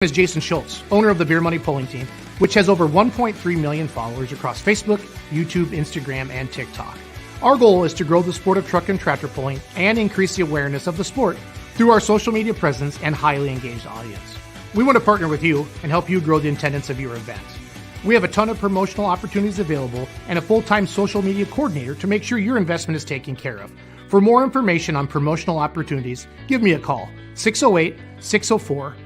Is Jason Schultz, owner of the Beer Money Pulling Team, which has over 1.3 million followers across Facebook, YouTube, Instagram, and TikTok. Our goal is to grow the sport of truck and tractor pulling and increase the awareness of the sport through our social media presence and highly engaged audience. We want to partner with you and help you grow the attendance of your event. We have a ton of promotional opportunities available and a full-time social media coordinator to make sure your investment is taken care of. For more information on promotional opportunities, give me a call, 608-604-5068.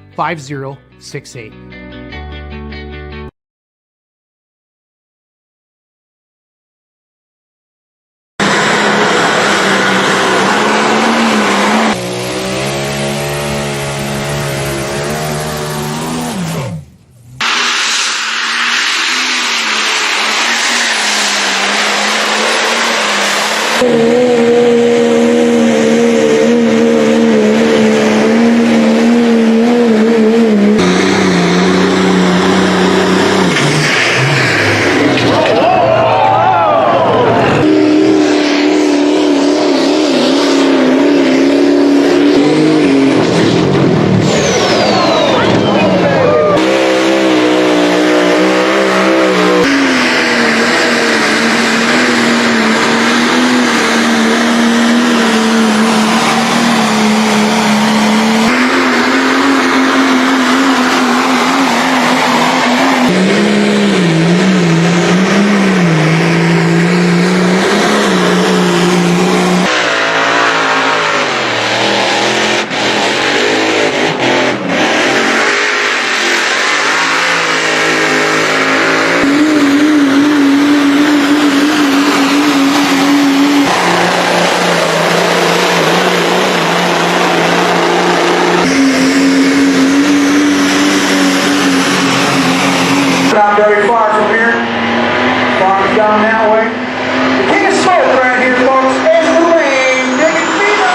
Not very far from here. Farm's down that way. The king of smoke right here, folks, is the lane. Digging fever!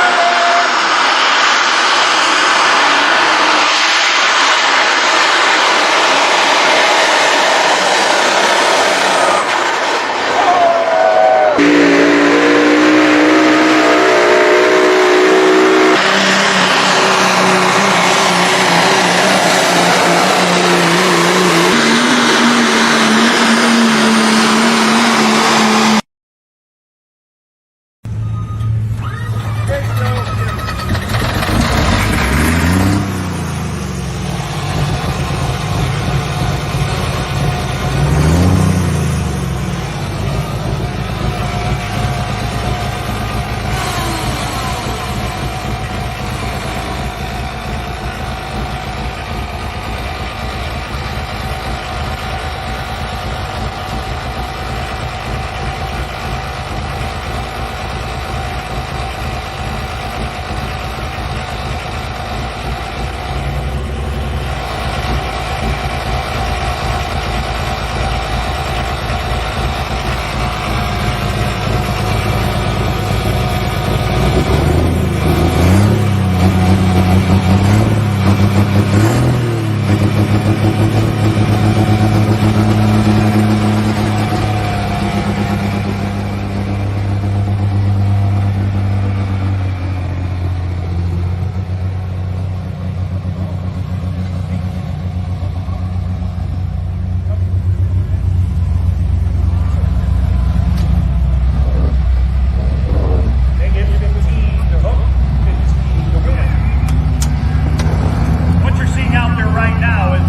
What you're seeing out there right now is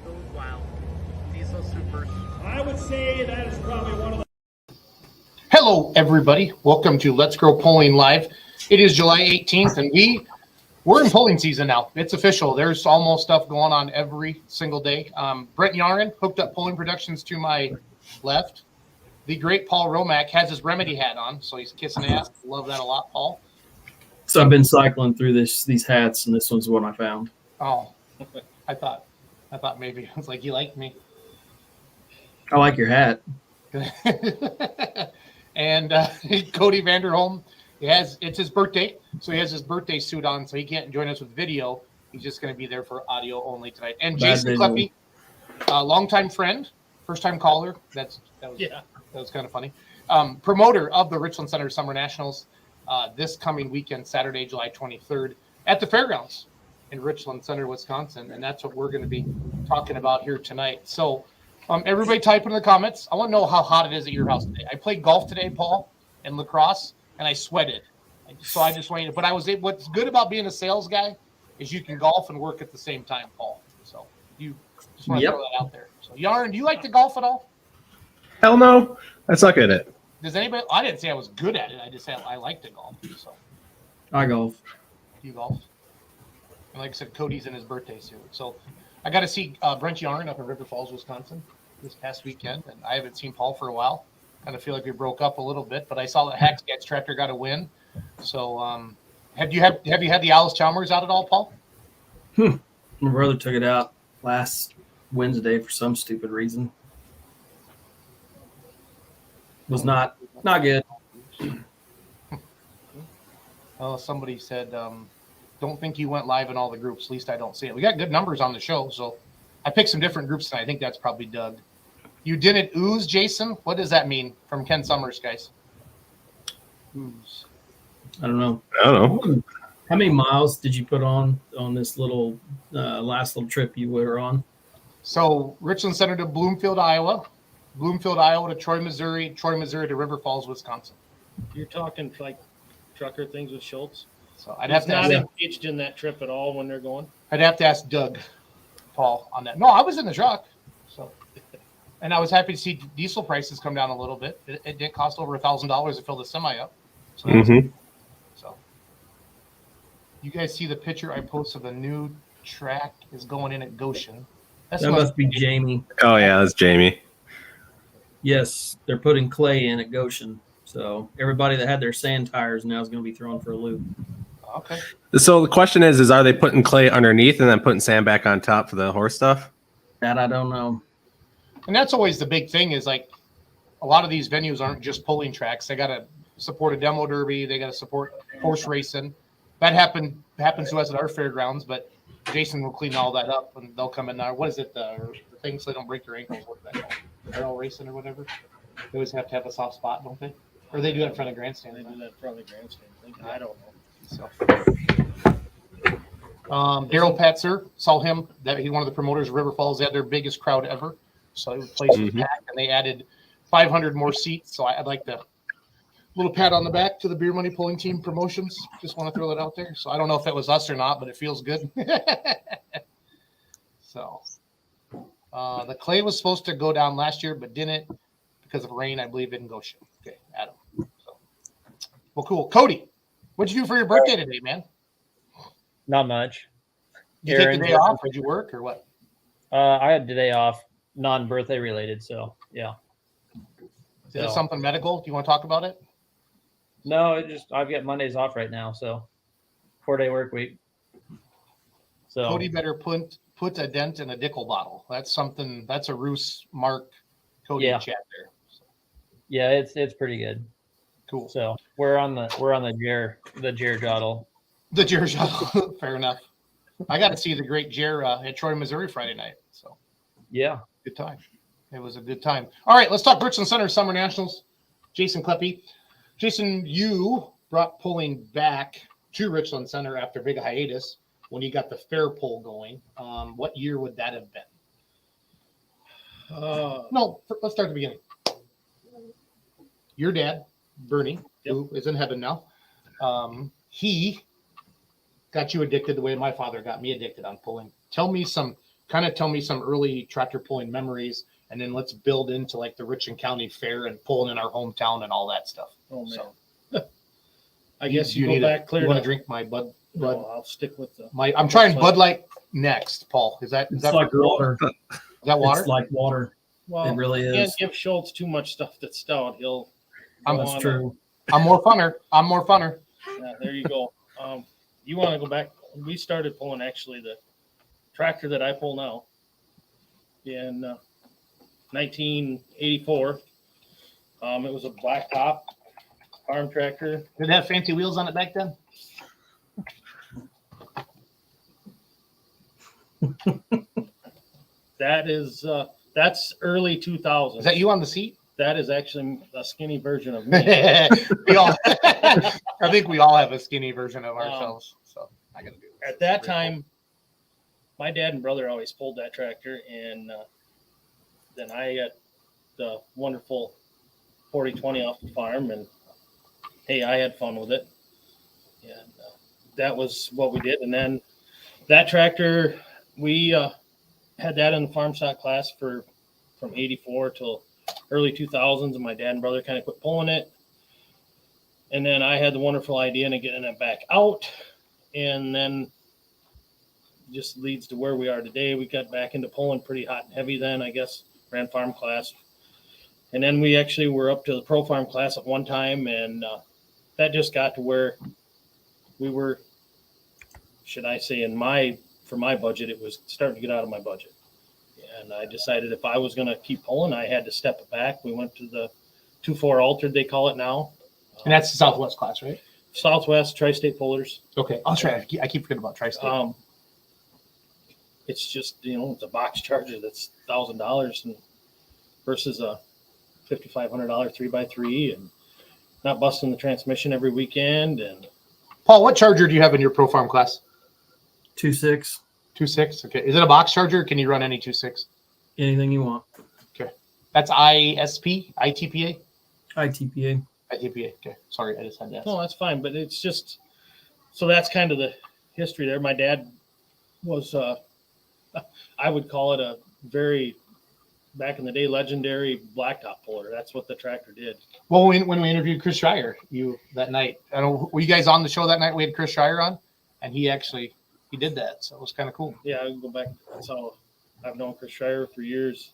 goes wild. Diesel Supers. I would say that is probably one of the. Hello, everybody. Welcome to Let's Grow Polling Live. It is July 18th, and we're in polling season now. It's official. There's almost stuff going on every single day. Brent Yarin hooked up Polling Productions to my left. The great Paul Romack has his remedy hat on, so he's kissing ass. Love that a lot, Paul. So I've been cycling through these hats, and this one's what I found. Oh, I thought maybe it's like you liked me. I like your hat. And Cody Vanderholm, it's his birthday, so he has his birthday suit on, so he can't join us with video. He's just going to be there for audio only tonight. And Jason Kleppe, longtime friend, first time caller. That was kind of funny. Promoter of the Richland Center Summer Nationals this coming weekend, Saturday, July 23rd, at the fairgrounds in Richland Center, Wisconsin, and that's what we're going to be talking about here tonight. So. Everybody type in the comments. I want to know how hot it is at your house today. I played golf today, Paul, and lacrosse, and I sweated. So I just wanted, but what's good about being a sales guy is you can golf and work at the same time, Paul. So you just want to throw that out there. So Yarn, do you like to golf at all? Hell no. I suck at it. Does anybody? I didn't say I was good at it. I just said I like to golf. So I golf. You golf? And like I said, Cody's in his birthday suit. So I got to see Brent Yarn up in River Falls, Wisconsin this past weekend, and I haven't seen Paul for a while. Kind of feel like we broke up a little bit, but I saw that Hackskat's tractor got a win. So have you had the Alice Chalmers out at all, Paul? My brother took it out last Wednesday for some stupid reason. Was not good. Well, somebody said, don't think you went live in all the groups. At least I don't see it. We got good numbers on the show, so I picked some different groups tonight. I think that's probably Doug. You didn't ooze, Jason? What does that mean from Ken Summers, guys? Ooze. I don't know. How many miles did you put on this little last little trip you were on? So Richland Center to Bloomfield, Iowa to Troy, Missouri to River Falls, Wisconsin. You're talking like trucker things with Schultz. So I'd have to not ask, engaged in that trip at all when they're going. I'd have to ask Doug, Paul, on that. No, I was in the truck. So, and I was happy to see diesel prices come down a little bit. It didn't cost over $1,000 to fill the semi up. So, so you guys see the picture I posted of the new track is going in at Goshen. That must be Jamie. Oh yeah, that's Jamie. Yes, they're putting clay in at Goshen. So everybody that had their sand tires now is going to be thrown for a loop. Okay. So the question is are they putting clay underneath and then putting sand back on top for the horse stuff? That I don't know. And that's always the big thing is like a lot of these venues aren't just pulling tracks. They got to support a demo derby. They got to support horse racing. That happens to us at our fairgrounds, but Jason will clean all that up and they'll come in there. What is it? The thing so they don't break their ankles. What's that called? Barrel racing or whatever. They always have to have a soft spot, don't they? Or they do that in front of grandstand. They do that in front of the grandstand. I don't know. So, Daryl Patzer, saw him. That he's one of the promoters of River Falls. They had their biggest crowd ever, so the place was packed, and they added 500 more seats. So I'd like to little pat on the back to the Beer Money Polling Team promotions. Just want to throw that out there. So I don't know if it was us or not, but it feels good. So the clay was supposed to go down last year, but didn't because of rain. I believe in Goshen. Okay, Adam. So, well, cool. Cody, what'd you do for your birthday today, man? Not much. Did you take the day off? Did you work or what? I had the day off, non-birthday related. So yeah. Is it something medical? Do you want to talk about it? No, I've got Mondays off right now. So 4-day work week. So Cody better put a dent in a Dickel bottle. That's something. That's a Roos Mark Cody chat there. So. Yeah, it's pretty good. Cool. So we're on the Jer Jottle. The Jer Jottle. Fair enough. I got to see the great Jer at Troy, Missouri Friday night. So yeah, good time. It was a good time. All right, let's talk Richland Center Summer Nationals. Jason Kleppe. Jason, you brought polling back to Richland Center after a big hiatus when you got the fair poll going. What year would that have been? No, let's start at the beginning. Your dad, Bernie, who is in heaven now, he got you addicted the way my father got me addicted on polling. Tell me some kind of tell me some early tractor pulling memories, and then let's build into like the Richland County Fair and pulling in our hometown and all that stuff. Oh man. So, I guess you you go need back clear You want to to drink my Bud? No, I'll stick with the. I'm trying Bud Light next, Paul. Is that It's like water. Is that water? It's like water. Well, It really you can't is. give Schultz too much stuff that's stout. He'll. go That's on true. I'm more funner. Yeah, there you go. You want to go back? We started pulling actually the tractor that I pull now in 1984. It was a blacktop farm tractor. Did it have fancy wheels on it back then? That's early 2000s. Is that you on the seat? That is actually a skinny version of me. I think we all have a skinny version of ourselves. So I gotta do this. At that time, my dad and brother always pulled that tractor, and then I got the wonderful 4020 off the farm, and hey, I had fun with it, and that was what we did. And then that tractor, we had that in the farm stock class from 84 till early 2000s, and my dad and brother kind of quit pulling it. And then I had the wonderful idea of getting it back out, and then just leads to where we are today. We got back into pulling pretty hot and heavy then, I guess, ran farm class. And then we actually were up to the pro farm class at one time, and that just got to where we were, should I say, for my budget, it was starting to get out of my budget. And I decided if I was going to keep pulling, I had to step it back. We went to the 2-4 altered, they call it now. And that's the Southwest class, right? Southwest Tri-State Pullers. Okay. Oh, that's right. I keep forgetting about Tri-State. It's just, it's a box charger that's $1,000 and versus a $5,500 3x3 and not busting the transmission every weekend. And Paul, what charger do you have in your pro farm class? 2.6. 2.6. Okay. Is it a box charger? Or can you run any 2.6? Anything you want. Okay. That's ISP, ITPA? ITPA. ITPA. Okay. Sorry, I just had that. no, that's fine. But it's just, so that's kind of the history there. My dad was, I would call it a very, back in the day, legendary blacktop puller. That's what the tractor did. Well, when we interviewed Chris Schreier, that night, were you guys on the show that night? We had Chris Schreier on, and he did that. So it was kind of cool. Yeah, I can go back. That's how I've known Chris Schreier for years,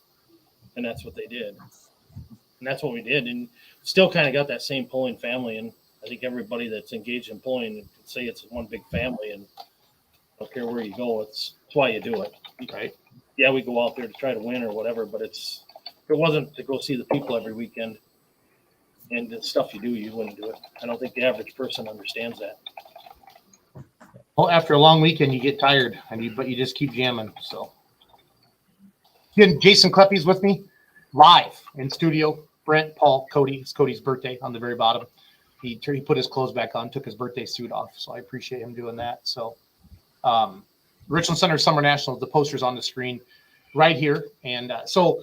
and that's what they did. And that's what we did. And still kind of got that same pulling family. And I think everybody that's engaged in pulling can say it's one big family. And I don't care where you go, it's why you do it. Right. Yeah, we go out there to try to win or whatever, but if it wasn't to go see the people every weekend and the stuff you do, you wouldn't do it. I don't think the average person understands that. Well, after a long weekend, you get tired, but you just keep jamming. So, again, Jason Kleppe's with me live in studio. Brent, Paul, Cody. It's Cody's birthday on the very bottom. He put his clothes back on, took his birthday suit off. So I appreciate him doing that. So, Richland Center Summer Nationals, the poster's on the screen right here. And so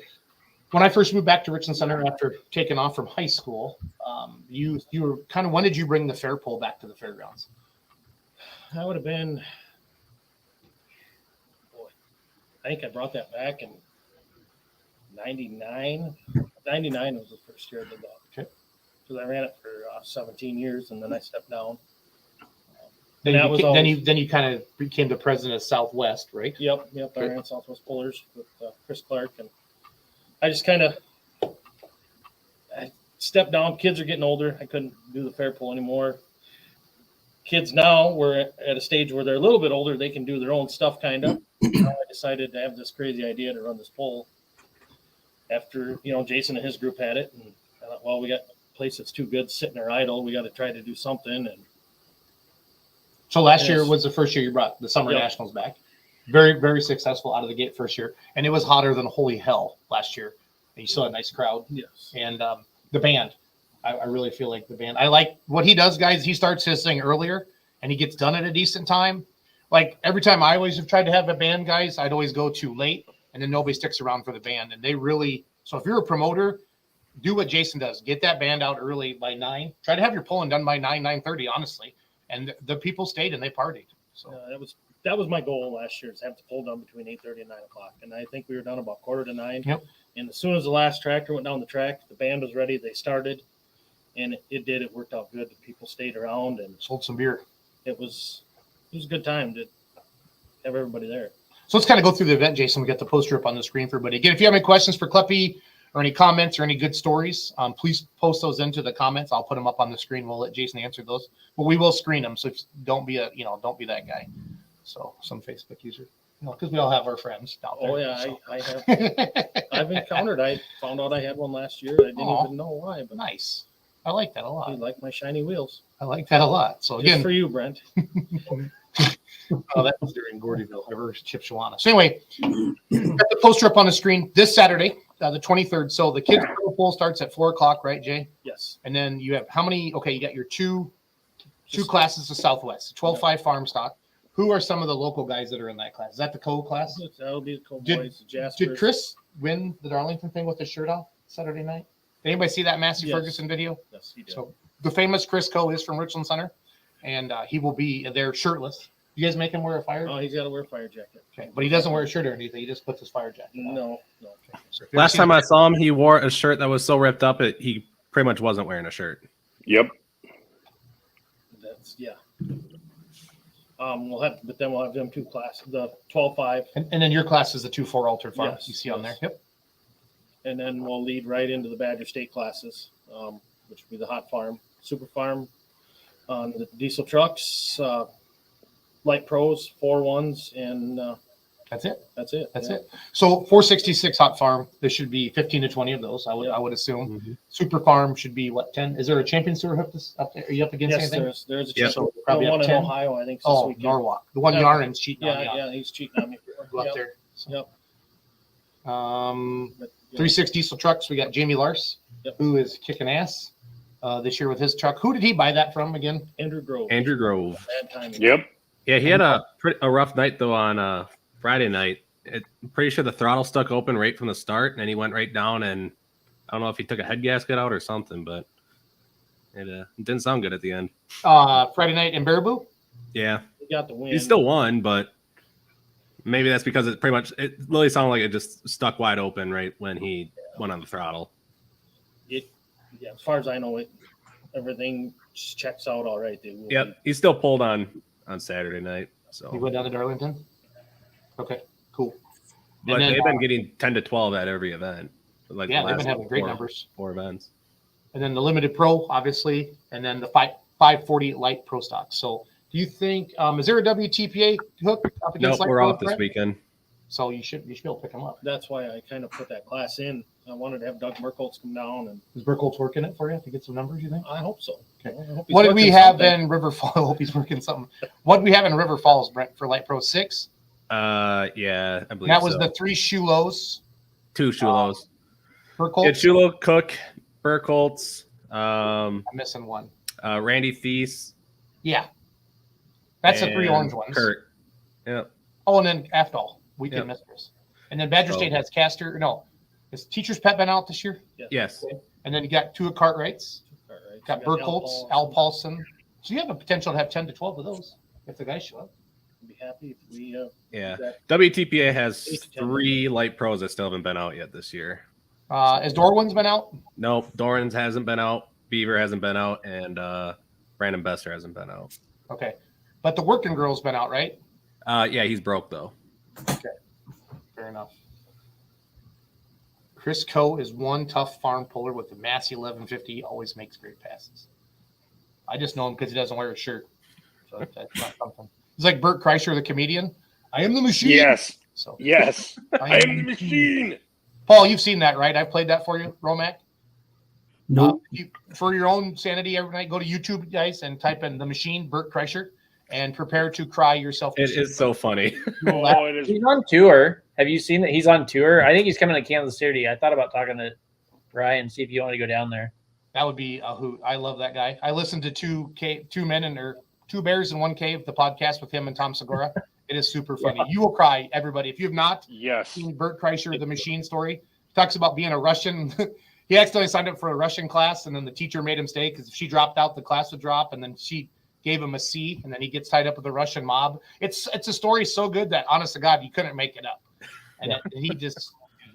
when I first moved back to Richland Center after taking off from high school, you were kind of, when did you bring the fair pull back to the fairgrounds? That would have been, I think I brought that back in 99. 99 was the first year I did that. Okay. Because I ran it for 17 years and then I stepped down. Then that was always, then you kind of became the president of Southwest, right? Yep. I ran Southwest Pullers with Chris Clark, and I just kind of stepped down. Kids are getting older. I couldn't do the fair pull anymore. Kids now, we're at a stage where they're a little bit older. They can do their own stuff, kind of. I decided to have this crazy idea to run this pull after, Jason and his group had it. And I thought, well, we got a place that's too good sitting there idle. We got to try to do something. And so last year was the first year you brought the Summer Yep. Nationals back. Very, very successful out of the gate first year. And it was hotter than holy hell last year. And you still had a nice crowd. yes. And the band, I really feel like the band. I like what he does, guys. He starts his thing earlier and he gets done at a decent time. Like every time I always have tried to have a band, guys, I'd always go too late and then nobody sticks around for the band. And they really, so if you're a promoter, do what Jason does. Get that band out early by 9. Try to have your pulling done by 9:30, honestly. And the people stayed and they partied. So that was my goal last year, is have the pull done between 8:30 and 9 o'clock. And I think we were done about 8:45. Yep. And as soon as the last tractor went down the track, the band was ready. They started, and it worked out good. The people stayed around, and sold some beer. it was a good time to have everybody there. So let's kind of go through the event, Jason. We got the poster up on the screen for everybody. Again, if you have any questions for Kleppe or any comments or any good stories, please post those into the comments. I'll put them up on the screen. We'll let Jason answer those, but we will screen them. So don't be that guy. So some Facebook user, because we all have our friends out there. Oh yeah, so. I have. I've encountered. I found out I had one last year. I didn't even know why, but Nice. I like that a lot. he liked my shiny wheels. I like that a lot. So Just again, for you, Brent. that was during Gordyville, or Chipshawana. So anyway, got the poster up on the screen this Saturday, the 23rd. So the kids' poll starts at 4:00, right, Jay? Yes. And then you have how many? Okay, you got your two classes of Southwest, 12-5 farm stock. Who are some of the local guys that are in that class? Is that the co-class? That'll be the Did- Cowboys, the Jasper. Did Chris win the Darlington thing with his shirt off Saturday night? Did anybody see that Massey Yes. Ferguson video? Yes, he did. So the famous Chris Coe is from Richland Center, and he will be there shirtless. You guys make him wear a fire? Oh, he's got to wear a fire jacket. Okay, but he doesn't wear a shirt or anything. He just puts his fire jacket on. No. Okay. So if you ever Last see time the- I saw him, he wore a shirt that was so ripped up he pretty much wasn't wearing a shirt. Yep. That's we'll have them two classes, the 12-5, and then your class is the 2-4 altered farm. Yes, You see on there. yes. Yep. and then we'll lead right into the Badger State classes, which will be the hot farm, super farm, the diesel trucks, light pros, 4-1s, and That's it. that's it. That's Yeah. it. So 466 hot farm. There should be 15 to 20 of those. I would assume. Mhm. Super farm should be what, 10? Is there a champion sewer up there? Are you up against Yes, anything? there's a Yep. chance. So probably one up in 10. Ohio, I think, this Oh, weekend. Norwalk. The one Yeah. Yarn's cheating on me on. Yeah, he's cheating on me. Go up Yep. there. So, Yep. But, 36 diesel trucks. We got Jamie Lars, Yep. who is kicking ass this year with his truck. Who did he buy that from again? Andrew Grove. Andrew Grove. Bad timing. Yep. Yeah, he had a rough night though on Friday night. I'm pretty sure the throttle stuck open right from the start, and then he went right down. And I don't know if he took a head gasket out or something, but it didn't sound good at the end. Friday night in Baraboo. Yeah, He got the win. he still won, but maybe that's because it literally sounded like it just stuck wide open right when he went on the throttle. Yeah, as far as I know, everything just checks out all right. They will Yep, he still pulled on Saturday night. So, You went down to Darlington. Okay, cool. but and then, they've been getting 10 to 12 at every event. Like Yeah, the they've last been having great four- numbers. 4 events. And then the limited pro, obviously, and then the 540 light pro stock. So, do you think is there a WTPA hook up against Nope, light we're pro, off this Brett? weekend. So you should be able to pick them up. That's why I kind of put that class in. I wanted to have Doug Merkoltz come down, and Is Burkholtz working it for you to get some numbers? You think? I hope so. Okay. I hope he's What did we working have something. in River Falls? I hope he's working something. What did we have in River Falls, Brent, for light pro 6? Yeah, I believe That was so. the 3 Shulos. 2 Shulos. Burkholtz. Yeah, Shulo, Cook, Burkholtz, I'm missing one. Randy Thies. Yeah. That's the 3 and orange ones. Kurt. Yeah. Oh, and then Afdal, weekend Yep. mistress. And then Badger Oh. State has Caster. No, is Teacher's Pet been out this year? Yes. And then you got 2 at Cartwrights. All right. Got You Al Burkholtz, Paulson. Al Paulson. So you have a potential to have 10 to 12 of those if the guys show up. I'd be happy if we Yeah. that. WTPA has 8 to 10. 3 light pros that still haven't been out yet this year. Has Dorwin's been out? Nope. Doran's hasn't been out. Beaver hasn't been out. And Brandon Bester hasn't been out. Okay. But the working girl's been out, right? Yeah, he's broke though. Fair enough. Chris Coe is one tough farm puller with the Massey 1150. He always makes great passes. I just know him because he doesn't wear a shirt. So that's not something. He's like Bert Kreischer, the comedian. I am the machine. Yes. So Yes. I am the machine. Paul, you've seen that, right? I've played that for you, Romac. Nope. For your own sanity every night, go to YouTube, guys, and type in the machine, Bert Kreischer, and prepare to cry yourself. It is so funny. Oh, it is. He's on tour. Have you seen that he's on tour? I think he's coming to Kansas City. I thought about talking to Ryan, see if you want to go down there. That would be a hoot. I love that guy. I listened to two bears in one cave, the podcast with him and Tom Segura. It is super funny. You will cry, everybody. If you have not Yes. seen Bert Kreischer, the machine story, he talks about being a Russian. He accidentally signed up for a Russian class, and then the teacher made him stay because if she dropped out, the class would drop. And then gave him a C, and then he gets tied up with the Russian mob. It's a story so good that, honest to God, you couldn't make it up. And he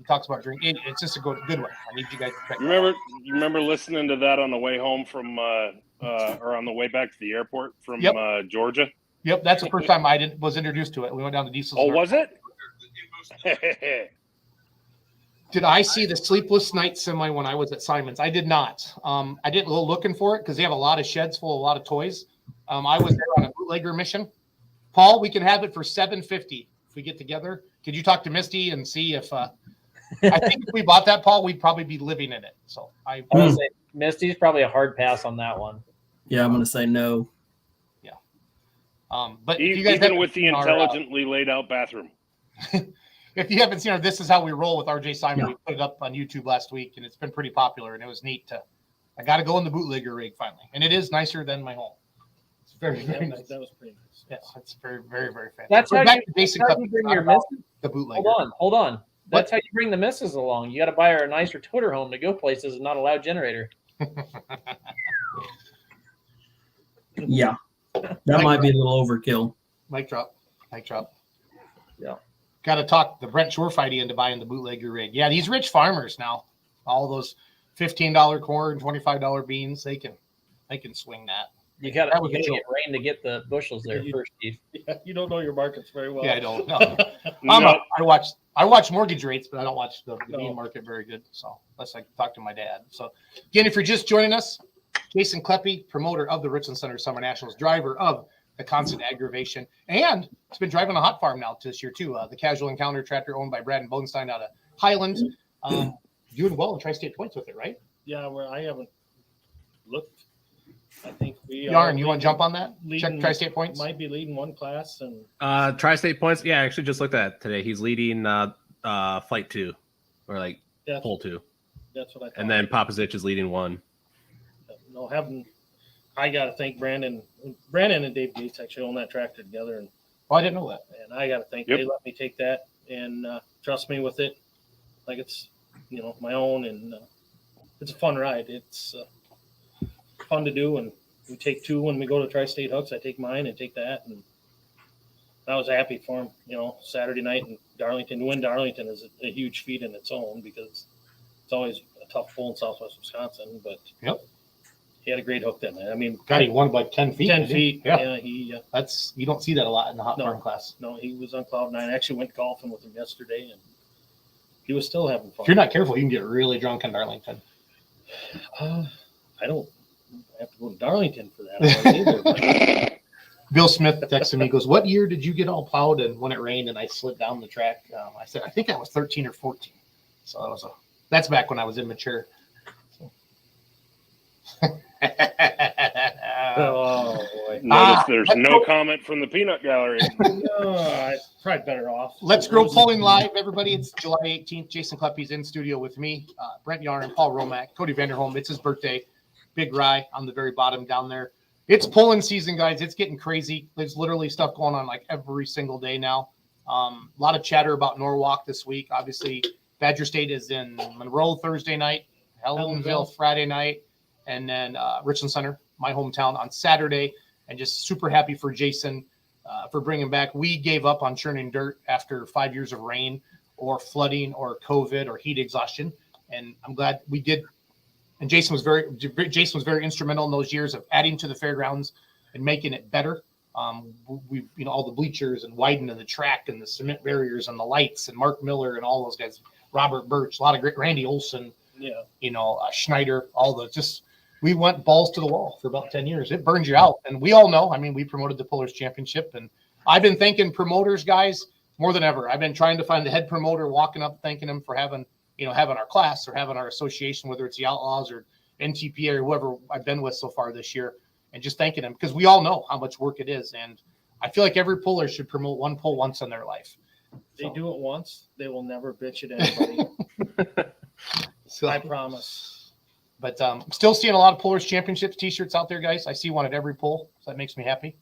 talks about drinking. It's just a good one. I need you guys to check. You remember listening to that on the way home from or on the way back to the airport from Georgia? Yep, that's the first time I was introduced to it. We went down to Diesel's. Oh, was it? Did I see the Sleepless Night semi when I was at Simon's? I did not. I didn't go looking for it because they have a lot of sheds full of a lot of toys. I was there on a bootlegger mission. Paul, we can have it for $750 if we get together. Could you talk to Misty and see if I think if we bought that, Paul, we'd probably be living in it. So I would say Misty's probably a hard pass on that one. Yeah, I'm going to say no. Yeah. But even with the intelligently laid out bathroom. If you haven't seen our This Is How We Roll with RJ Simon, we put it up on YouTube last week, and it's been pretty popular, and it was neat I got to go in the bootlegger rig finally. And it is nicer than my home. It's very, very nice. That was pretty nice. Yeah, it's very, very, very fancy. That's how you bring your missus. The bootlegger. Hold on. That's how you bring the missus along. You got to buy her a nicer toter home to go places and not a loud generator. Yeah. That might be a little overkill. Mic drop. Yeah. Got to talk the Brent Shorefighty into buying the bootlegger rig. Yeah, these rich farmers now, all those $15 corn, $25 beans, they can swing that. You got to get rain to get the bushels there first, Steve. Yeah, you don't know your markets very well. Yeah, I don't know. I watch mortgage rates, but I don't watch the bean market very good. So unless I talk to my dad. So again, if you're just joining us, Jason Kleppe, promoter of the Richland Center Summer Nationals, driver of the Constant Aggravation, and it's been driving a hot farm now this year too. The Casual Encounter tractor owned by Brad and Bonestein out of Highland. Doing well in Tri-State points with it, right? Yeah, well, I haven't looked. I think we Yarn, you want to jump on that? Leading, check Tri-State points. Might be leading one class and Tri-State points. Yeah, I actually just looked at it today. He's leading flight 2 or like pole 2. That's what I thought. And then Popozich is leading 1. No, I got to thank Brandon and Dave Gates actually own that tractor together. And I didn't know that. And I got to thank they let me take that and trust me with it, like it's my own, and it's a fun ride. It's fun to do, and we take 2 when we go to Tri-State Hooks. I take mine and take that, and I was happy for him. Saturday night in Darlington. To win Darlington is a huge feat in its own because it's always a tough pull in Southwest Wisconsin. But he had a great hook that night. I mean, God, he won by 10 feet. 10 feet. Yeah, you don't see that a lot in the hot farm class. No, he was on cloud 9. I actually went golfing with him yesterday, and he was still having fun. If you're not careful, you can get really drunk in Darlington. I don't have to go to Darlington for that one either. Bill Smith texted me, goes, "What year did you get all plowed and when it rained and I slid down the track?" I said, "I think I was 13 or 14." So that's back when I was immature. So. Oh boy! Notice there's no comment from the peanut gallery. Probably better off. Let's Grow Polling live, everybody. It's July 18th. Jason Kleppe's in studio with me, Brent Yarn, Paul Romack, Cody Vanderholm. It's his birthday. Big Rye on the very bottom down there. It's polling season, guys. It's getting crazy. There's literally stuff going on like every single day now. A lot of chatter about Norwalk this week. Obviously, Badger State is in Monroe Thursday night, Helensville Friday night, and then Richland Center, my hometown, on Saturday. And just super happy for Jason for bringing back. We gave up on churning dirt after 5 years of rain or flooding or COVID or heat exhaustion. And I'm glad we did. And Jason was very instrumental in those years of adding to the fairgrounds and making it better. We all the bleachers and widening the track and the cement barriers and the lights and Mark Miller and all those guys, Robert Birch, a lot of great, Randy Olson, Schneider, all those. We went balls to the wall for about 10 years. It burns you out. And we all know, we promoted the Pullers Championship, and I've been thanking promoters, guys, more than ever. I've been trying to find the head promoter, walking up, thanking him for having our class or having our association, whether it's the Outlaws or NTPA or whoever I've been with so far this year, and just thanking them because we all know how much work it is. And I feel like every puller should promote one pull once in their life. They do it once, they will never bitch at anybody. I promise. But I'm still seeing a lot of Pullers Championships t-shirts out there, guys. I see one at every pull, so that makes me happy.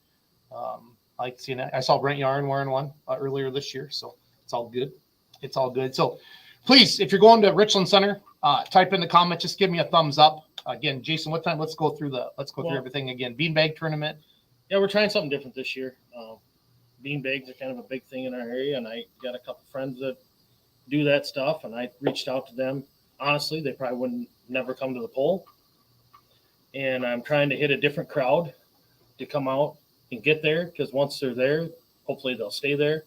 I like seeing that. I saw Brent Yarn wearing one earlier this year, so it's all good. It's all good. So please, if you're going to Richland Center, type in the comments. Just give me a thumbs up. Again, Jason, what time? Let's go through everything again. Beanbag tournament. Yeah, we're trying something different this year. Bean bags are kind of a big thing in our area, and I got a couple friends that do that stuff, and I reached out to them. Honestly, they probably wouldn't never come to the poll, and I'm trying to hit a different crowd to come out and get there, because once they're there, hopefully they'll stay there.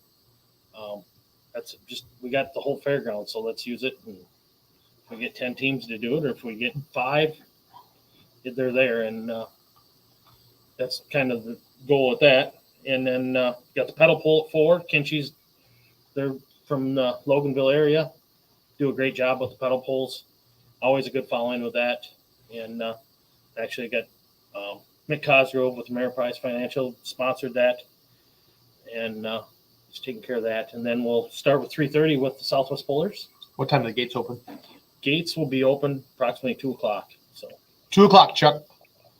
That's just, we got the whole fairground, so let's use it. And if we get 10 teams to do it, or if we get 5, they're there, and that's kind of the goal with that. And then got the pedal pull at 4. Kinchy's, they're from the Loganville area, do a great job with the pedal pulls. Always a good following with that. And actually got Mick Cosgrove with Ameriprise Financial sponsored that, and just taking care of that. And then we'll start with 3:30 with the Southwest Pullers. What time do the gates open? Gates will be open approximately 2 o'clock. So 2 o'clock, Chuck.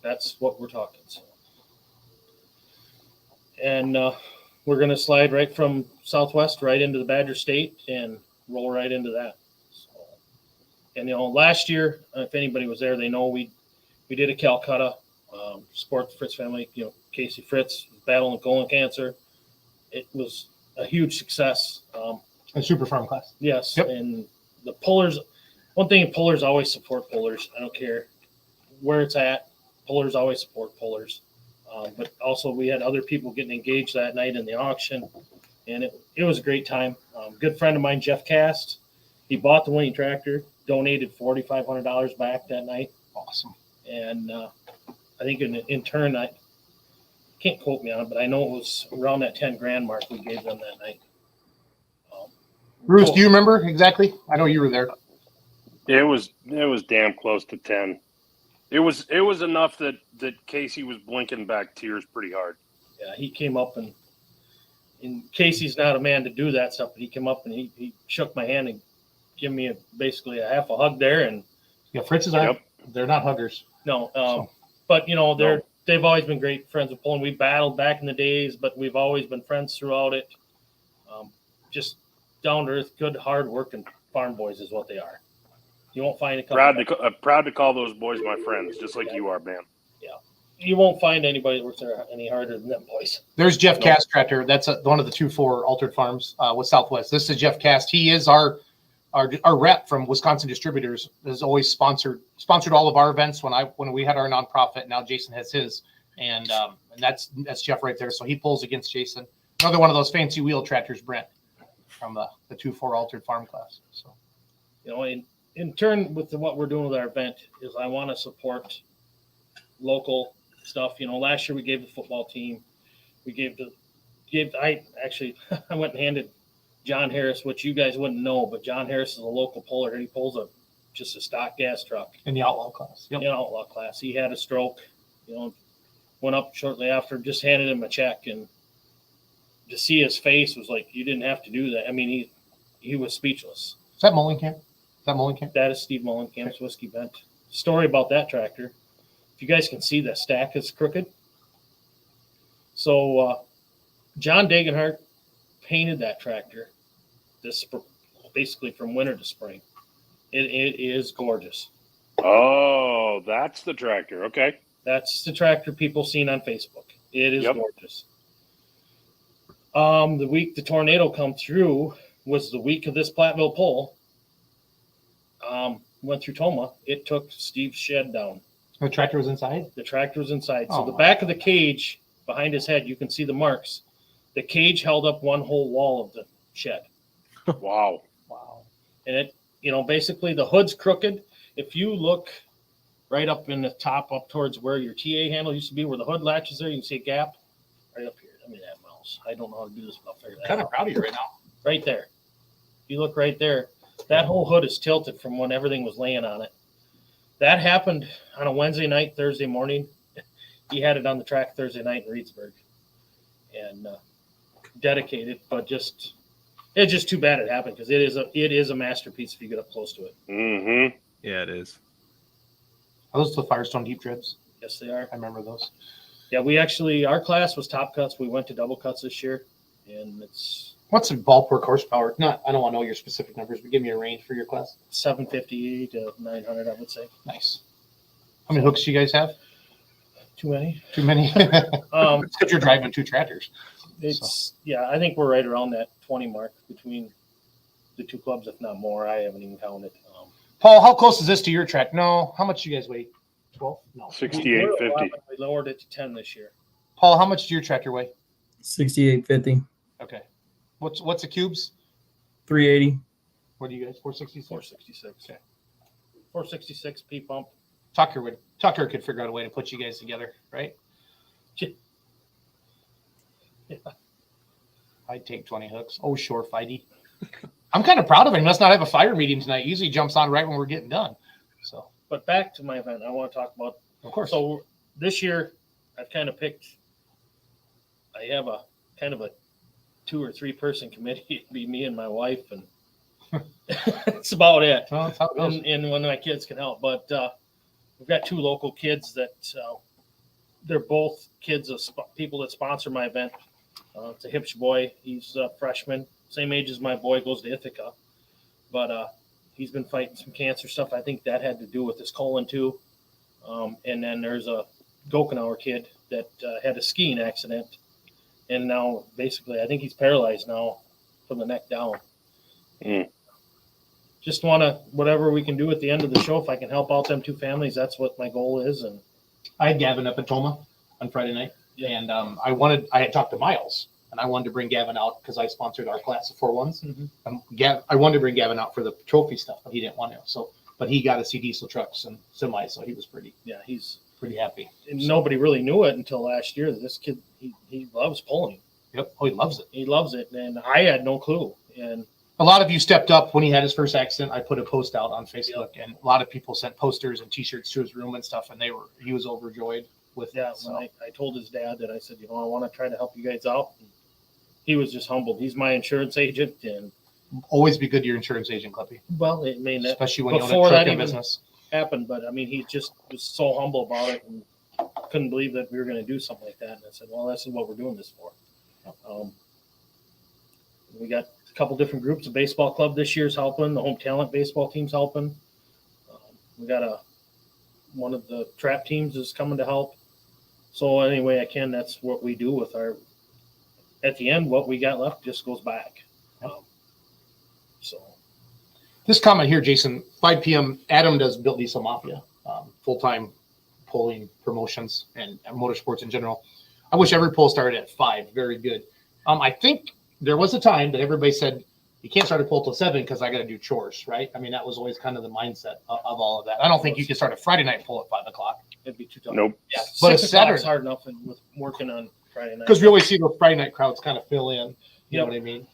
that's what we're talking. So. And we're going to slide right from Southwest right into the Badger State and roll right into that. So, and, last year, if anybody was there, they know we did a Calcutta, support the Fritz family. Casey Fritz battling colon cancer. It was a huge success. A super farm class. Yes. Yep. And the pullers, one thing, pullers always support pullers. I don't care where it's at. Pullers always support pullers. But also we had other people getting engaged that night in the auction, and it was a great time. Good friend of mine, Jeff Cast, he bought the winning tractor, donated $4,500 back that night. Awesome. And I think in turn, I can't quote me on it, but I know it was around that 10 grand mark we gave them that night. Bruce, do you remember exactly? I know you were there. It was damn close to 10. It was enough that Casey was blinking back tears pretty hard. Yeah, he came up, and Casey's not a man to do that stuff, but he came up and he shook my hand and gave me basically a half a hug there. And Yeah, Fritz's aren't. They're not huggers. no, but they've always been great friends with pulling. We battled back in the days, but we've always been friends throughout it. Just down to earth, good, hard working farm boys is what they are. You won't find a couple. Proud to call those boys my friends, just like you are, man. Yeah, you won't find anybody that works there any harder than them boys. There's Jeff Cast tractor. That's one of the 2-4 altered farms with Southwest. This is Jeff Cast. He is our rep from Wisconsin Distributors. Has always sponsored all of our events when we had our nonprofit. Now Jason has his, and that's Jeff right there. So he pulls against Jason. Another one of those fancy wheel tractors, Brent, from the 2-4 altered farm class. So in turn with what we're doing with our event is I want to support local stuff. Last year we gave the football team. I went and handed John Harris, which you guys wouldn't know, but John Harris is a local puller. He pulls just a stock gas truck. In the outlaw class. Yep. In outlaw class. He had a stroke, went up shortly after, just handed him a check, and to see his face was like, you didn't have to do that. I mean, he was speechless. Is that Mullenkamp? That is Steve Mullenkamp's Whiskey Bent. Story about that tractor. If you guys can see, the stack is crooked. So John Dagenhart painted that tractor basically from winter to spring. It is gorgeous. Oh, that's the tractor. Okay. That's the tractor people seen on Facebook. It is gorgeous. The week the tornado come through was the week of this Platteville pull. Went through Toma. It took Steve's shed down. The tractor was inside? The tractor was inside. So the back of the cage behind his head, you can see the marks. The cage held up one whole wall of the shed. Wow. And it, basically the hood's crooked. If you look right up in the top, up towards where your TA handle used to be, where the hood latches there, you can see a gap right up here. Let me that mouse. I don't know how to do this, but I'll figure that out. Kind of proud of you right now. Right there. If you look right there, that whole hood is tilted from when everything was laying on it. That happened on a Wednesday night, Thursday morning. He had it on the track Thursday night in Reedsburg. And dedicated, but it's just too bad it happened, because it is a masterpiece if you get up close to it. Mm-hmm. Yeah, it is. Are those the Firestone deep dribs? Yes, they are. I remember those. Yeah, our class was top cuts. We went to double cuts this year, and it's What's the ballpark horsepower? I don't want to know your specific numbers, but give me a range for your class. 750 to 900, I would say. Nice. How many hooks do you guys have? Too many. Too many. It's because you're driving 2 tractors. Yeah, I think we're right around that 20 mark between the 2 clubs, if not more. I haven't even counted. Paul, how close is this to your track? No, how much do you guys weigh? 12? No. 68.50. We lowered it to 10 this year. Paul, how much do your tractor weigh? 68.50, Okay. What's the cubes? 380. What do you guys? 466. 466. Okay. 466 P pump. Tucker could figure out a way to put you guys together, right? Yeah. I'd take 20 hooks. Oh, sure, Fighty. I'm kind of proud of him. He must not have a fire meeting tonight. He usually jumps on right when we're getting done. So, But back to my event, I want to talk about. of course. So this year, I've kind of picked. I have a kind of a 2 or 3 person committee. It'd be me and my wife, and it's about it. Well, that's how it goes. And when my kids can help, but we've got 2 local kids that they're both kids of people that sponsor my event. It's a Hipsch boy. He's a freshman, same age as my boy, goes to Ithaca, but he's been fighting some cancer stuff. I think that had to do with his colon too. And then there's a Gokenauer kid that had a skiing accident, and now basically I think he's paralyzed now from the neck down. Just want to, whatever we can do at the end of the show, if I can help out them 2 families, that's what my goal is. And I had Gavin up at Toma on Friday night, and I had talked to Miles, and I wanted to bring Gavin out because I sponsored our class of 4-1s. Mhm. I wanted to bring Gavin out for the trophy stuff, but he didn't want to. So, but he got to see diesel trucks and semis, so he was he's pretty happy. and nobody really knew it until last year. This kid, he loves pulling. Yep. Oh, he loves it. He loves it, and I had no clue. And A lot of you stepped up when he had his first accident. I put a post out on Facebook, and a lot of people sent posters and T-shirts to his room and stuff, and he was overjoyed with it. So. when I told his dad that, I said, I want to try to help you guys out. And he was just humbled. He's my insurance agent, and Always be good to your insurance agent, Kleppe, well, it may not especially when you own before a that trucking even business. happen, but I mean, he just was so humble about it and couldn't believe that we were going to do something like that. And I said, well, this is what we're doing this for. We got a couple different groups. The baseball club this year's helping. The home talent baseball team's helping. We got one of the trap teams is coming to help. So any way I can, that's what we do with our. At the end, what we got left just goes back. So This comment here, Jason, 5 p.m. Adam does Built Diesel Mafia, full-time polling promotions and motorsports in general. I wish every poll started at 5. Very good. I think there was a time that everybody said you can't start a poll till 7 because I got to do chores, right? I mean, that was always kind of the mindset of all of that. I don't think you can start a Friday night poll at 5 o'clock. it'd be too tough. Nope. Yeah, But 6 it's o'clock's Saturday. hard enough, and with working on Friday night. Because we always see the Friday night crowds kind of fill in. You know Yep. what I mean?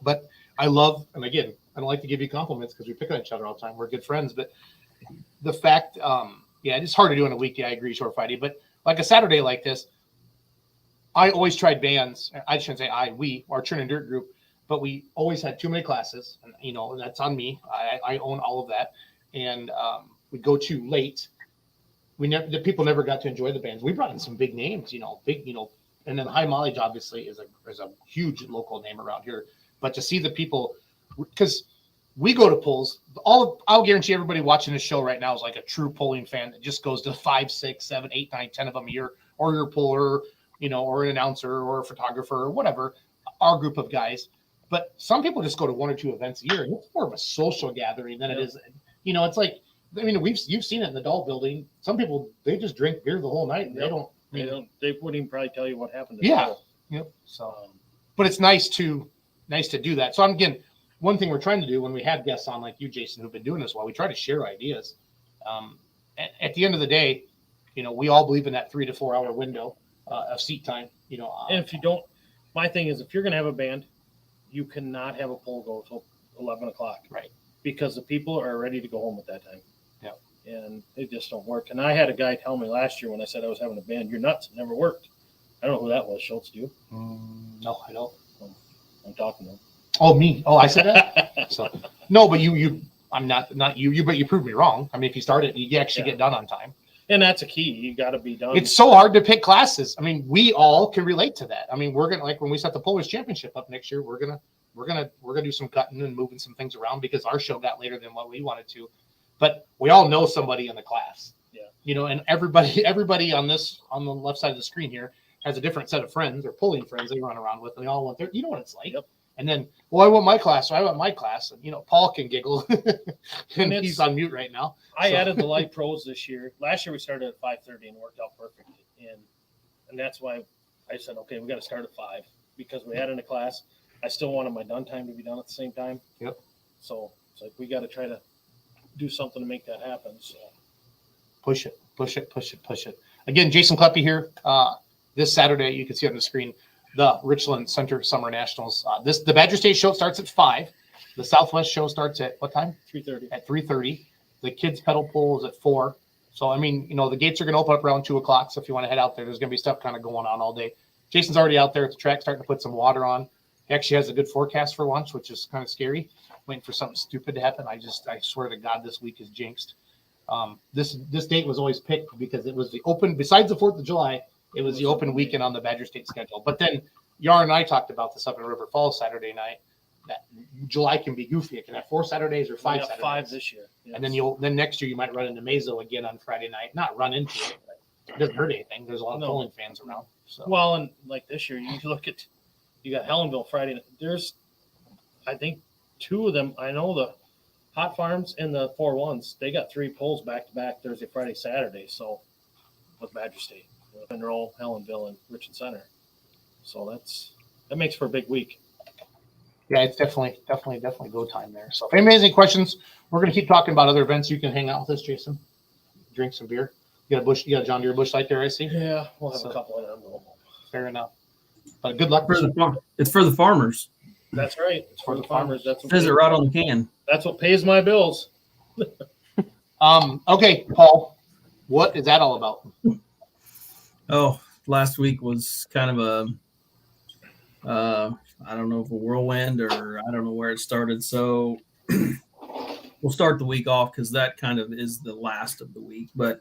But I love, and again, I don't like to give you compliments because we pick on each other all the time. We're good friends, but the fact, it's hard to do on a weekday. I agree, short Friday, but like a Saturday like this, I always tried bands. I shouldn't say we, our Churn and Dirt group, but we always had too many classes, and that's on me. I own all of that, and we go too late. The people never got to enjoy the bands. We brought in some big names, and then High Mileage obviously is a huge local name around here. But to see the people, because we go to polls, I'll guarantee everybody watching this show right now is like a true polling fan that just goes to 5, 6, 7, 8, 9, 10 of them a year, or your poller, or an announcer or a photographer or whatever, our group of guys. But some people just go to 1 or 2 events a year, and it's more of a social gathering than it is. It's like, you've seen it in the Doll building. Some people, they just drink beer the whole night, and Yep. they don't. They wouldn't even probably tell you what happened. Yeah. Yep. So, but it's nice to do that. So again, one thing we're trying to do when we have guests on like you, Jason, who've been doing this while, we try to share ideas. At the end of the day, we all believe in that 3 to 4 hour window of seat time. And if you don't, my thing is, if you're going to have a band, you cannot have a poll go till 11 o'clock, right? Because the people are ready to go home at that time. Yeah, and it just don't work. And I had a guy tell me last year when I said I was having a band, "You're nuts! It never worked." I don't know who that was. Schultz, do you? No, I don't. I'm talking to him. Oh, me? Oh, I said that. So no, but you. I'm not you, but you proved me wrong. I mean, if you start it, you actually get done on time. And that's a key. You got to be done. It's so hard to pick classes. I mean, we all can relate to that. I mean, we're gonna, like when we set the Polish Championship up next year, we're gonna do some cutting and moving some things around because our show got later than what we wanted to. But we all know somebody in the class. Yeah. and everybody on the left side of the screen here has a different set of friends or pulling friends they run around with, and they all want their, what it's like. Yep. And then, well, I want my class, so I want my class. And, Paul can giggle, and he's on mute right now. I added the light pros this year. Last year we started at 5:30 and worked out perfectly. And that's why I said, okay, we got to start at 5 because we had in a class. I still wanted my done time to be done at the same time. Yep. So it's like we got to try to do something to make that happen. So push it. Again, Jason Kleppe here. This Saturday, you can see on the screen, the Richland Center Summer Nationals. The Badger State show starts at 5. The Southwest show starts at what time? 3:30. At 3:30. The kids pedal pull is at 4. So, the gates are going to open up around 2 o'clock. So if you want to head out there, there's going to be stuff kind of going on all day. Jason's already out there at the track starting to put some water on. He actually has a good forecast for lunch, which is kind of scary. Waiting for something stupid to happen. I swear to God, this week is jinxed. This date was always picked because it was the open, besides the 4th of July, it was the open weekend on the Badger State schedule. But then Yarn and I talked about this up in River Falls Saturday night, that July can be goofy. It can have 4 Saturdays or 5 Saturdays. 5 this year. Yes. And then next year you might run into Mazo again on Friday night. Not run into it, but it doesn't hurt anything. There's a lot of bowling fans around. So. Well, and like this year, you got Helenville Friday. There's, I think, 2 of them. I know the Hot Farms and the 4-1s. They got 3 polls back to back Thursday, Friday, Saturday. So with Badger State, Monroe, Helenville, and Richland Center. So that makes for a big week. Yeah, it's definitely go time there. So if anybody has any questions, we're going to keep talking about other events. You can hang out with us, Jason. Drink some beer. You got a John Deere Busch Light there, I see. Yeah, we'll have a couple of them. Fair enough. But good luck. It's for the farmers. That's right. It's for the farmers. That's what says it right on the can. That's what pays my bills. Okay, Paul, what is that all about? Oh, last week was kind of I don't know if a whirlwind or I don't know where it started. So we'll start the week off because that kind of is the last of the week. But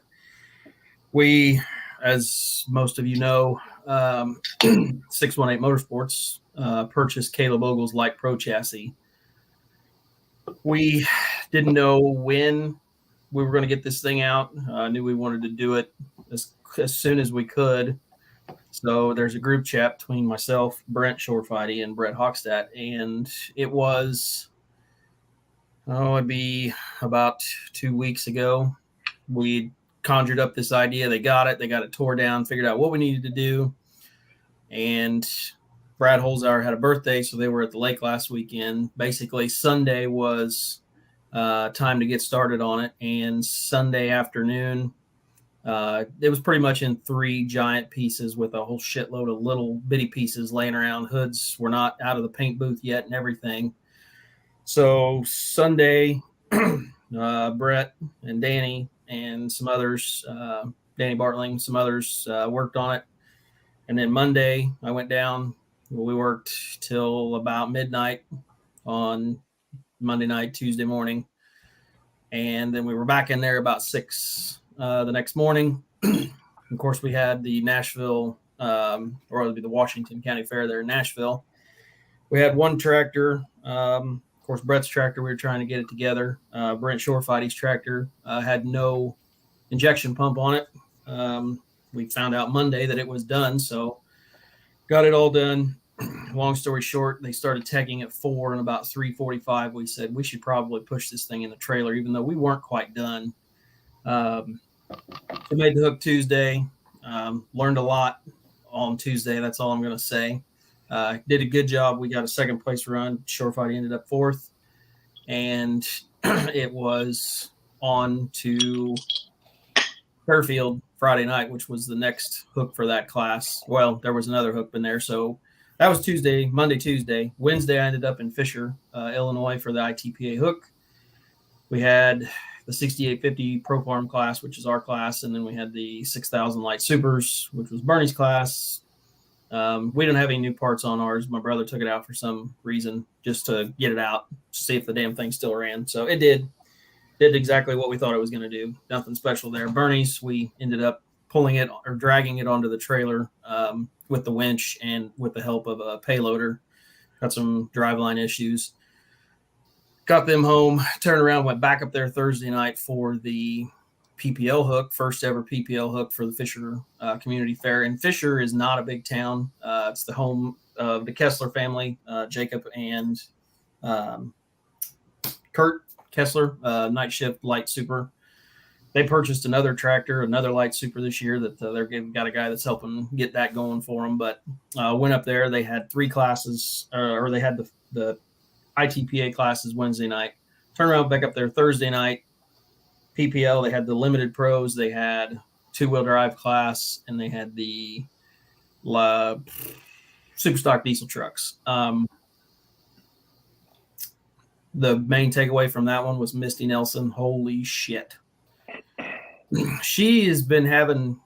we, as most of you know, 618 Motorsports purchased Caleb Ogle's Light Pro chassis. We didn't know when we were going to get this thing out. Knew we wanted to do it as soon as we could. So there's a group chat between myself, Brent Shorefidey, and Brett Hockstadt, and it was, it'd be about 2 weeks ago. We conjured up this idea. They got it tore down, figured out what we needed to do. And Brad Holzauer had a birthday, so they were at the lake last weekend. Basically, Sunday was time to get started on it. And Sunday afternoon, it was pretty much in 3 giant pieces with a whole shitload of little bitty pieces laying around. Hoods were not out of the paint booth yet and everything. So Sunday, Brett and Danny and some others, Danny Bartling, some others worked on it. And then Monday, I went down. We worked till about midnight on Monday night, Tuesday morning. And then we were back in there about 6 the next morning. Of course, we had the Nashville, or it would be the Washington County Fair there in Nashville. We had one tractor. Of course, Brett's tractor, we were trying to get it together. Brent Shorefidey's tractor had no injection pump on it. We found out Monday that it was done, so got it all done. Long story short, they started teching at 4, and about 3:45, we said we should probably push this thing in the trailer, even though we weren't quite done. We made the hook Tuesday. Learned a lot on Tuesday. That's all I'm going to say. Did a good job. We got a second place run. Shorefidey ended up 4th, and it was on to Fairfield Friday night, which was the next hook for that class. Well, there was another hook in there. So that was Tuesday, Monday, Tuesday. Wednesday, I ended up in Fisher, Illinois for the ITPA hook. We had the 6850 Pro Farm class, which is our class. And then we had the 6000 Light Supers, which was Bernie's class. We didn't have any new parts on ours. My brother took it out for some reason just to get it out, see if the damn thing still ran. So it did exactly what we thought it was going to do. Nothing special there. Bernie's, we ended up pulling it or dragging it onto the trailer with the winch and with the help of a payloader. Got some driveline issues. Got them home, turned around, went back up there Thursday night for the PPL hook, first ever PPL hook for the Fisher Community Fair. And Fisher is not a big town. It's the home of the Kessler family, Jacob and Kurt Kessler, night shift light super. They purchased another tractor, another light super this year that they've got a guy that's helping get that going for them. But went up there. They had 3 classes, or they had the ITPA classes Wednesday night. Turn around back up there Thursday night. PPL, they had the limited pros, they had 2-wheel drive class, and they had the super stock diesel trucks. The main takeaway from that one was Misty Nelson. Holy shit. She has been having,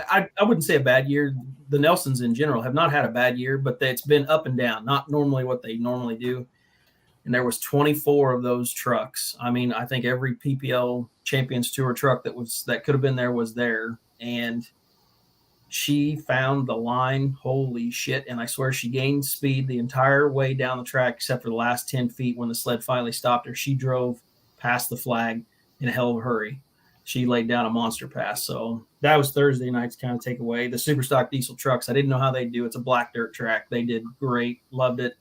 I wouldn't say a bad year. The Nelsons in general have not had a bad year, but it's been up and down, not normally what they normally do. And there was 24 of those trucks. I mean, I think every PPL Champions Tour truck that could have been there was there. And she found the line. Holy shit. And I swear she gained speed the entire way down the track, except for the last 10 feet when the sled finally stopped her. She drove past the flag in a hell of a hurry. She laid down a monster pass. So that was Thursday night's kind of takeaway. The super stock diesel trucks, I didn't know how they do. It's a black dirt track. They did great. Loved it.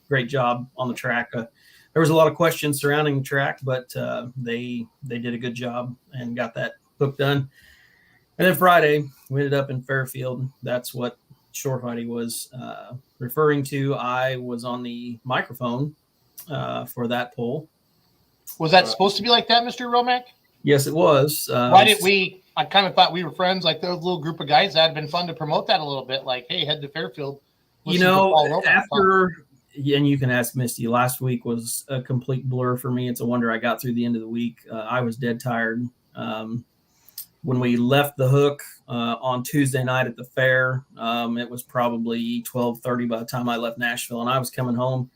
Great job on the track. There was a lot of questions surrounding the track, but they did a good job and got that hook done. And then Friday, we ended up in Fairfield. That's what Shorefightly was referring to. I was on the microphone for that poll. Was that supposed to be like that, Mr. Romack? Yes, it was. Why didn't we? I kind of thought we were friends, like those little group of guys. That had been fun to promote that a little bit. Like, hey, head to Fairfield. You know, after, and you can ask Misty, last week was a complete blur for me. It's a wonder I got through the end of the week. I was dead tired. When we left the hook on Tuesday night at the fair, it was probably 12:30 by the time I left Nashville, and I was coming home.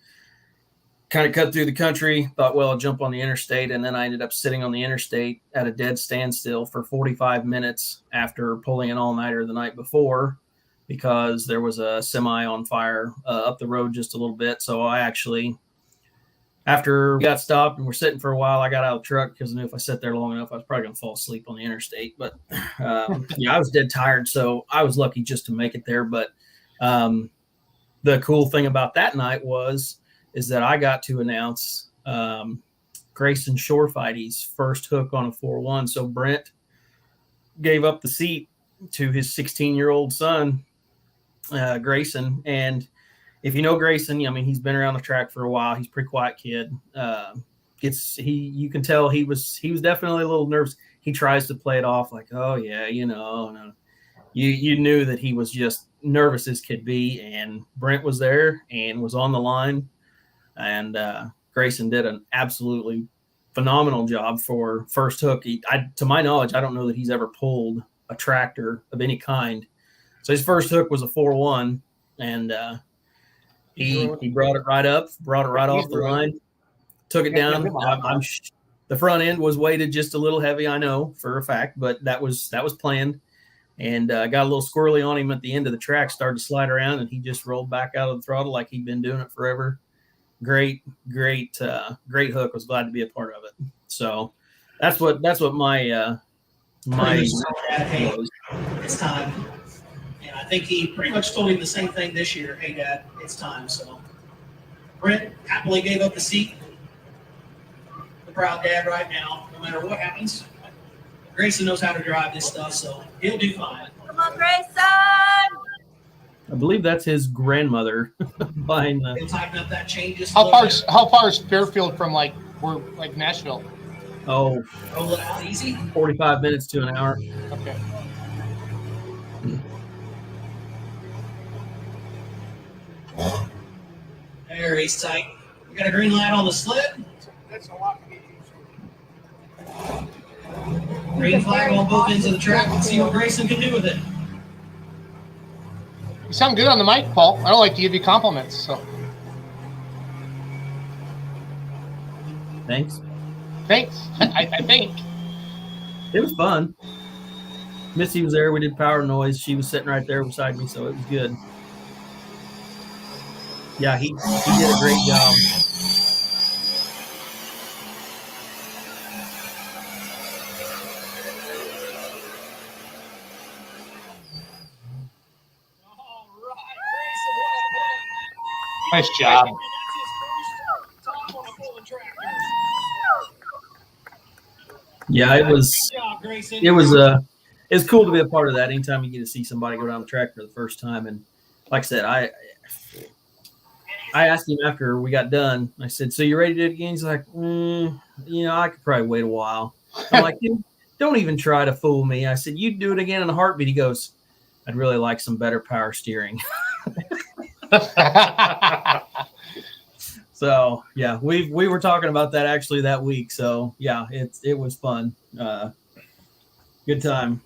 Kind of cut through the country, thought, well, I'll jump on the interstate, and then I ended up sitting on the interstate at a dead standstill for 45 minutes after pulling an all-nighter the night before because there was a semi on fire up the road just a little bit. So I actually, after we got stopped and we're sitting for a while, I got out of the truck because I knew if I sat there long enough, I was probably going to fall asleep on the interstate. But yeah, I was dead tired, so I was lucky just to make it there. But the cool thing about that night is that I got to announce Grayson Shorefightly's first hook on a 4-1. So Brent gave up the seat to his 16-year-old son, Grayson. And if you know Grayson, I mean, he's been around the track for a while. He's a pretty quiet kid. You can tell he was definitely a little nervous. He tries to play it off like, oh yeah, no. You knew that he was just nervous as could be. And Brent was there and was on the line. And Grayson did an absolutely phenomenal job for first hook. To my knowledge, I don't know that he's ever pulled a tractor of any kind. So his first hook was a 4-1, and he brought it right up, brought it right off the line, took it down. The front end was weighted just a little heavy, I know for a fact, but that was planned. And got a little squirrely on him at the end of the track, started to slide around, and he just rolled back out of the throttle like he'd been doing it forever. Great hook. Was glad to be a part of it. So that's what my hey, it's time. And I think he pretty much told him the same thing this year. Hey, Dad, it's time. So Brent happily gave up the seat. The proud dad right now, no matter what happens. Grayson knows how to drive this stuff, so he'll do fine. Come on, Grayson! I believe that's his grandmother behind the. He'll tighten up that chain just How far is Fairfield from like Nashville? Oh, roll it out easy. 45 minutes to an hour. Okay. There, he's tight. We got a green light on the sled. That's a lot to get Green flag on both ends of the track. Let's see what Grayson can do with it. You sound good on the mic, Paul. I don't like to give you compliments, so. Thanks. I think. It was fun. Missy was there. We did power noise. She was sitting right there beside me, so it was good. Yeah, he did a great job. Nice job. Yeah, it was Good job, Grayson. it's cool to be a part of that. Anytime you get to see somebody go down the track for the first time, and like I said, I asked him after we got done. I said, "So you ready to do it again?" He's like, I could probably wait a while." I'm like, "Dude, don't even try to fool me." I said, "You'd do it again in a heartbeat." He goes, "I'd really like some better power steering." So yeah, we were talking about that actually that week. So yeah, it was fun. Good time.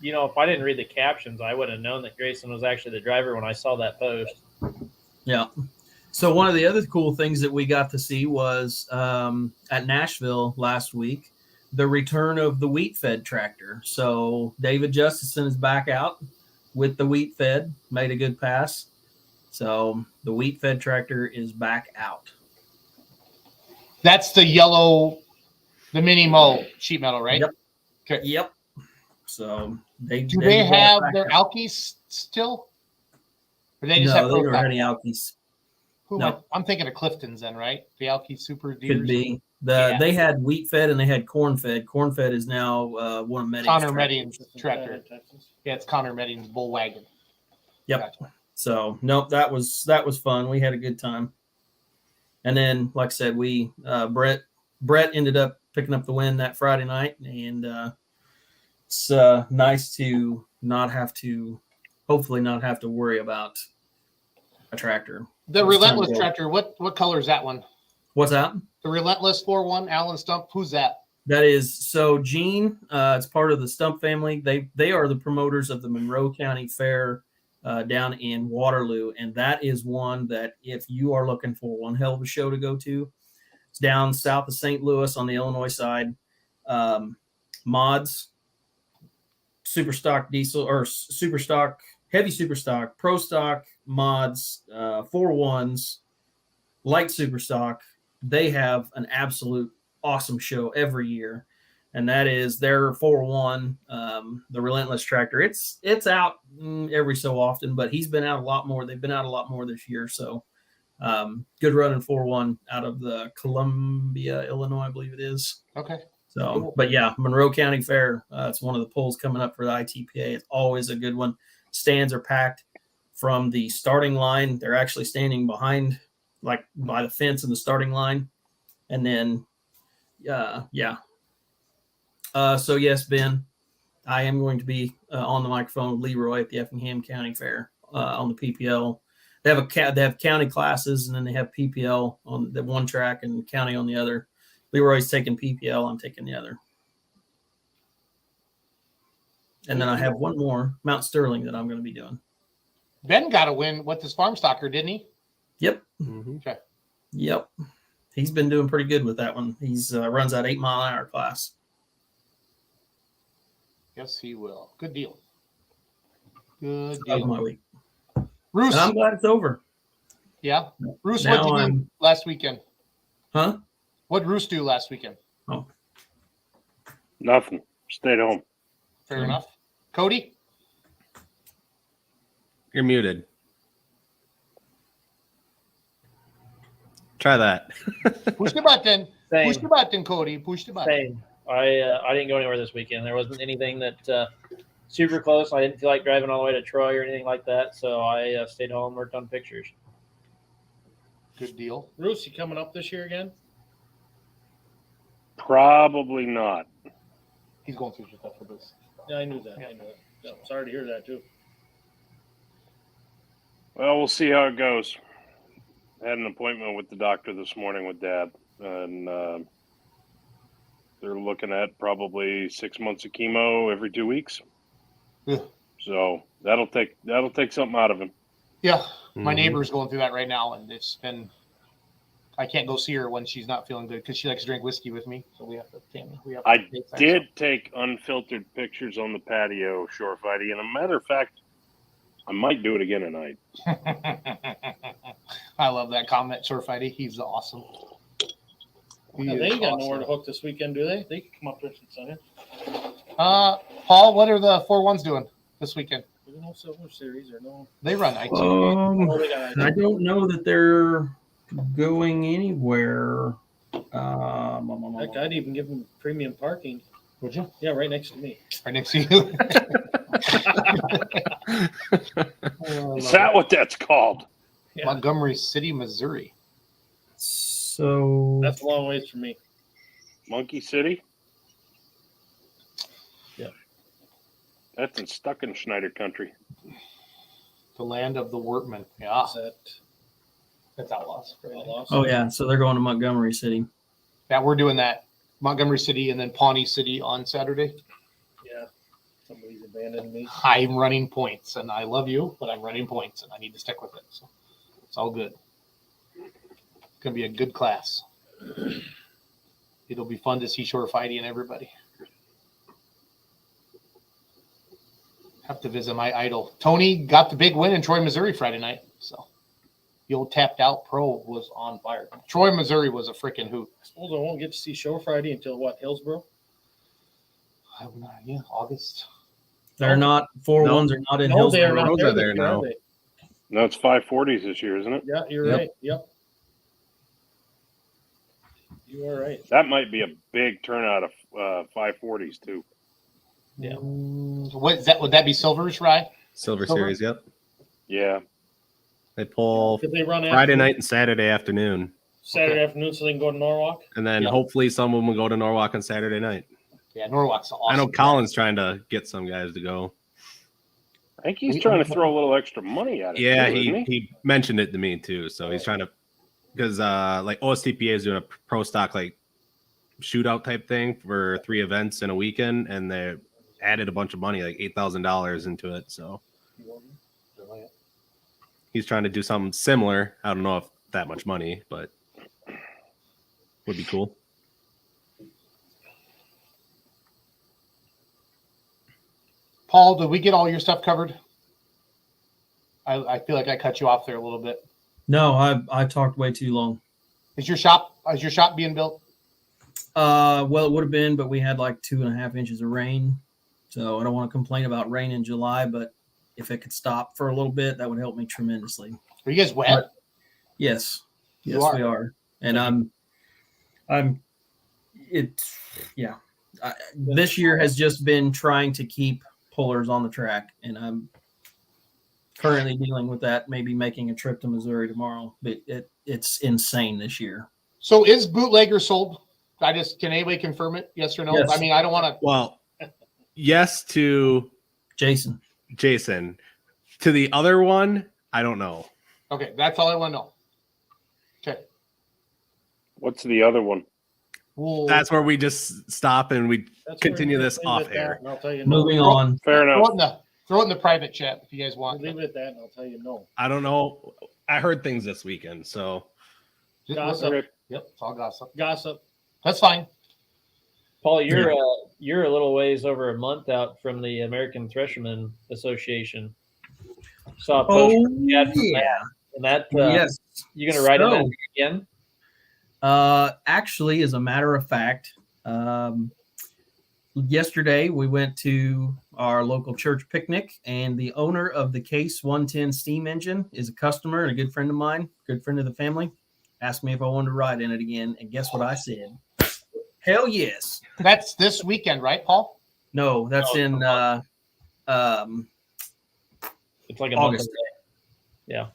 If I didn't read the captions, I would have known that Grayson was actually the driver when I saw that post. Yeah. So one of the other cool things that we got to see was at Nashville last week, the return of the wheat fed tractor. So David Justison is back out with the wheat fed, made a good pass. So the wheat fed tractor is back out. That's the yellow, the mini mow sheet metal, right? Yep. Okay. Yep. So Do they have their Alkies still? Or they just have they don't have any Alkies. I'm thinking of Clifton's then, right? The Alki Super Deers. Could be. They had wheat fed and they had corn fed. Corn fed is now one of Medding's Connor tractors. Medding's tractor. Yeah, it's Connor Medding's bull wagon. Yep. Gotcha. So nope, that was fun. We had a good time. And then, like I said, we Brett ended up picking up the win that Friday night, and it's nice to hopefully not have to worry about a tractor. The Relentless tractor. What color is that one? What's that? The Relentless 4-1 Allen Stump. Who's that? That is so Gene. It's part of the Stump family. They are the promoters of the Monroe County Fair down in Waterloo, and that is one that if you are looking for one hell of a show to go to, it's down south of St. Louis on the Illinois side. Mods, super stock diesel or super stock, heavy super stock, pro stock mods, 4-1s, light super stock. They have an absolute awesome show every year, and that is their 4-1, the Relentless tractor. It's out every so often, but he's been out a lot more. They've been out a lot more this year. So good running 4-1 out of the Columbia, Illinois, I believe it is. Okay. So, Cool. But yeah, Monroe County Fair. It's one of the polls coming up for the ITPA. It's always a good one. Stands are packed from the starting line. They're actually standing behind, like by the fence in the starting line. And then, so yes, Ben, I am going to be on the microphone with Leroy at the Effingham County Fair on the PPL. They have county classes, and then they have PPL on the one track and county on the other. Leroy's taking PPL. I'm taking the other. And then I have one more, Mount Sterling, that I'm going to be doing. Ben got a win with his farm stalker, didn't he? Yep. Mm-hmm. Okay. Yep. He's been doing pretty good with that one. He's runs that 8 mile an hour class. Yes, he will. Good deal. Good That was deal. my week. Roos. And I'm glad it's over. Yeah. Roos, Now what did you do last weekend? Huh? What did Roos do last weekend? Oh, Nothing. Stayed home. Fair enough. Cody? You're muted. Try that. Push the button. Same. Push the button, Cody. Push the button. Same. I didn't go anywhere this weekend. There wasn't anything that super close. I didn't feel like driving all the way to Troy or anything like that, so I stayed home and worked on pictures. Good deal. Bruce, you coming up this year again? Probably not. He's going through some stuff for this. Yeah, I knew that. I knew it. Yeah, sorry to hear that too. Well, we'll see how it goes. I had an appointment with the doctor this morning with Dad, and they're looking at probably 6 months of chemo every 2 weeks. Yeah. So that'll take something out of him. Yeah. My Mhm. neighbor's going through that right now, and it's been. I can't go see her when she's not feeling good because she likes to drink whiskey with me. So we have to. I did take unfiltered pictures on the patio, Shore Fighty, and a matter of fact, I might do it again tonight. I love that comment, Shore Fighty. He's awesome. He Yeah, is they ain't got awesome. nowhere to hook this weekend, do they? They can come up there and Center. Paul, what are the 4-1s doing this weekend? They Do no Silver Series or no? They run ITV. Oh, they got I don't know that they're going anywhere. Heck, I'd even give them premium parking. Would you? Yeah, right next to me. Right next to you. Is that what that's called? Yeah. Montgomery City, Missouri. So That's a long ways from me. Monkey City? Yeah. That's in Stuckenschneider country. The land of the workmen. Yeah. Is that That's Outlaws. Outlaws? oh yeah, so they're going to Montgomery City. Yeah, we're doing that. Montgomery City and then Pawnee City on Saturday. Yeah. Somebody's abandoned me. I'm running points, and I love you, but I'm running points, and I need to stick with it. So it's all good. It's gonna be a good class. It'll be fun to see Shore Fighty and everybody. Have to visit my idol. Tony got the big win in Troy, Missouri Friday night. So the old tapped out pro was on fire. Troy, Missouri was a freaking hoot. I suppose I won't get to see Show Friday until what, Hillsboro? I have no idea. August. They're not 4-1s are not in No, they are Hillsboro. not Roads there, are there this year, now. are they? No, it's 540s this year, isn't it? Yeah, you're Yep. right. Yep. You are right. That might be a big turnout of 540s too. Yeah. What is that? Would that be Silvers, Rye? Silver Silver? Series, yep. Yeah. They pull Did they run Friday after night and Saturday afternoon. Saturday afternoon so they can go to Norwalk? And then Yep. hopefully someone will go to Norwalk on Saturday night. Yeah, Norwalk's awesome. I know Colin's trying to get some guys to go. I think he's trying to throw a little extra money at it. Yeah, too, isn't he mentioned it to me too. So he's trying to, because like OSTPA is doing a pro stock like shootout type thing for 3 events in a weekend, and they added a bunch of money, like $8,000 into it. So he's trying to do something similar. I don't know if that much money, but would be cool. Paul, did we get all your stuff covered? I feel like I cut you off there a little bit. No, I talked way too long. Is your shop being built? Well, it would have been, but we had like 2.5 inches of rain. So I don't want to complain about rain in July, but if it could stop for a little bit, that would help me tremendously. Are you guys wet? Yes. You Yes, are. we are. And this year has just been trying to keep pullers on the track, and I'm currently dealing with that, maybe making a trip to Missouri tomorrow, but it's insane this year. So is Bootlegger sold? Can anybody confirm it? Yes or no? Yes. I mean, I don't want to. Well, yes to Jason. To the other one, I don't know. Okay, that's all I want to know. Okay. What's the other one? We'll That's where we just stop and we That's continue where this we'll leave off it at that, air. and I'll tell you no. Moving on. Fair enough. throw it in the private chat if you guys We'll want. leave it at that, and I'll tell you no. I don't know. I heard things this weekend, so Gossip. Okay. Yep, it's all gossip. Gossip. That's fine. Paul, you're a little ways over a month out from the American Threshermen Association. Saw a post from Chad from that. And that Yes. you gonna write So- in that again? Actually, as a matter of fact, yesterday we went to our local church picnic, and the owner of the Case 110 steam engine is a customer and a good friend of mine, good friend of the family. Asked me if I wanted to ride in it again, and guess what I said? Hell yes. That's this weekend, right, Paul? No, that's in It's like a August. month.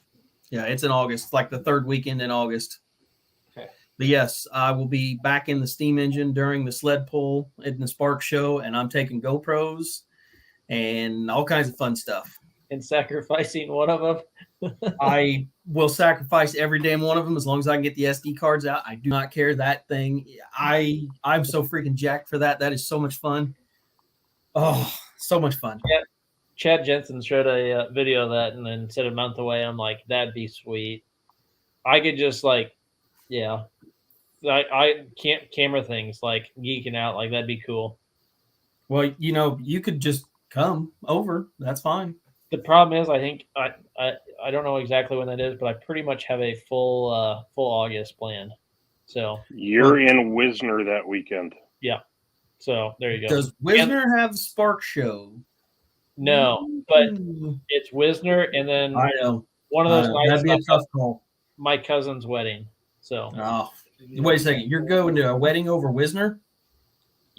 Yeah, it's in August. It's like the third weekend in August. Okay. But yes, I will be back in the steam engine during the sled pull in the Spark show, and I'm taking GoPros and all kinds of fun stuff. And sacrificing one of them. I will sacrifice every damn one of them as long as I can get the SD cards out. I do not care that thing. I'm so freaking jacked for that. That is so much fun. Oh, so much fun. Chad Jensen showed a video of that and then said a month away. I'm like, that'd be sweet. I could just I can't camera things like geeking out. Like that'd be cool. Well, you could just come over. That's fine. The problem is, I think I don't know exactly when that is, but I pretty much have a full August planned. So You're in Wisner that weekend. so there you go. Does Wisner have Spark show? No, but it's Wisner, and then I know. one of those That'd be a nights tough call. my cousin's wedding. So Oh, wait a second. You're going to a wedding over Wisner?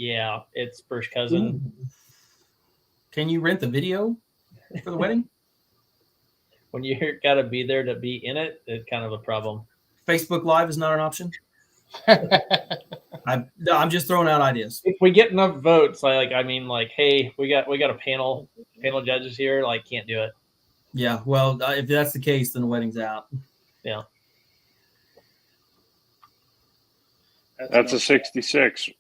yeah, it's first cousin. Ooh. Can you rent the video for the wedding? When you got to be there to be in it, it's kind of a problem. Facebook Live is not an option. I'm just throwing out ideas. If we get enough votes, like hey, we got a panel judges here, like can't do it. Yeah, well, if that's the case, then the wedding's out. Yeah, That's a 66.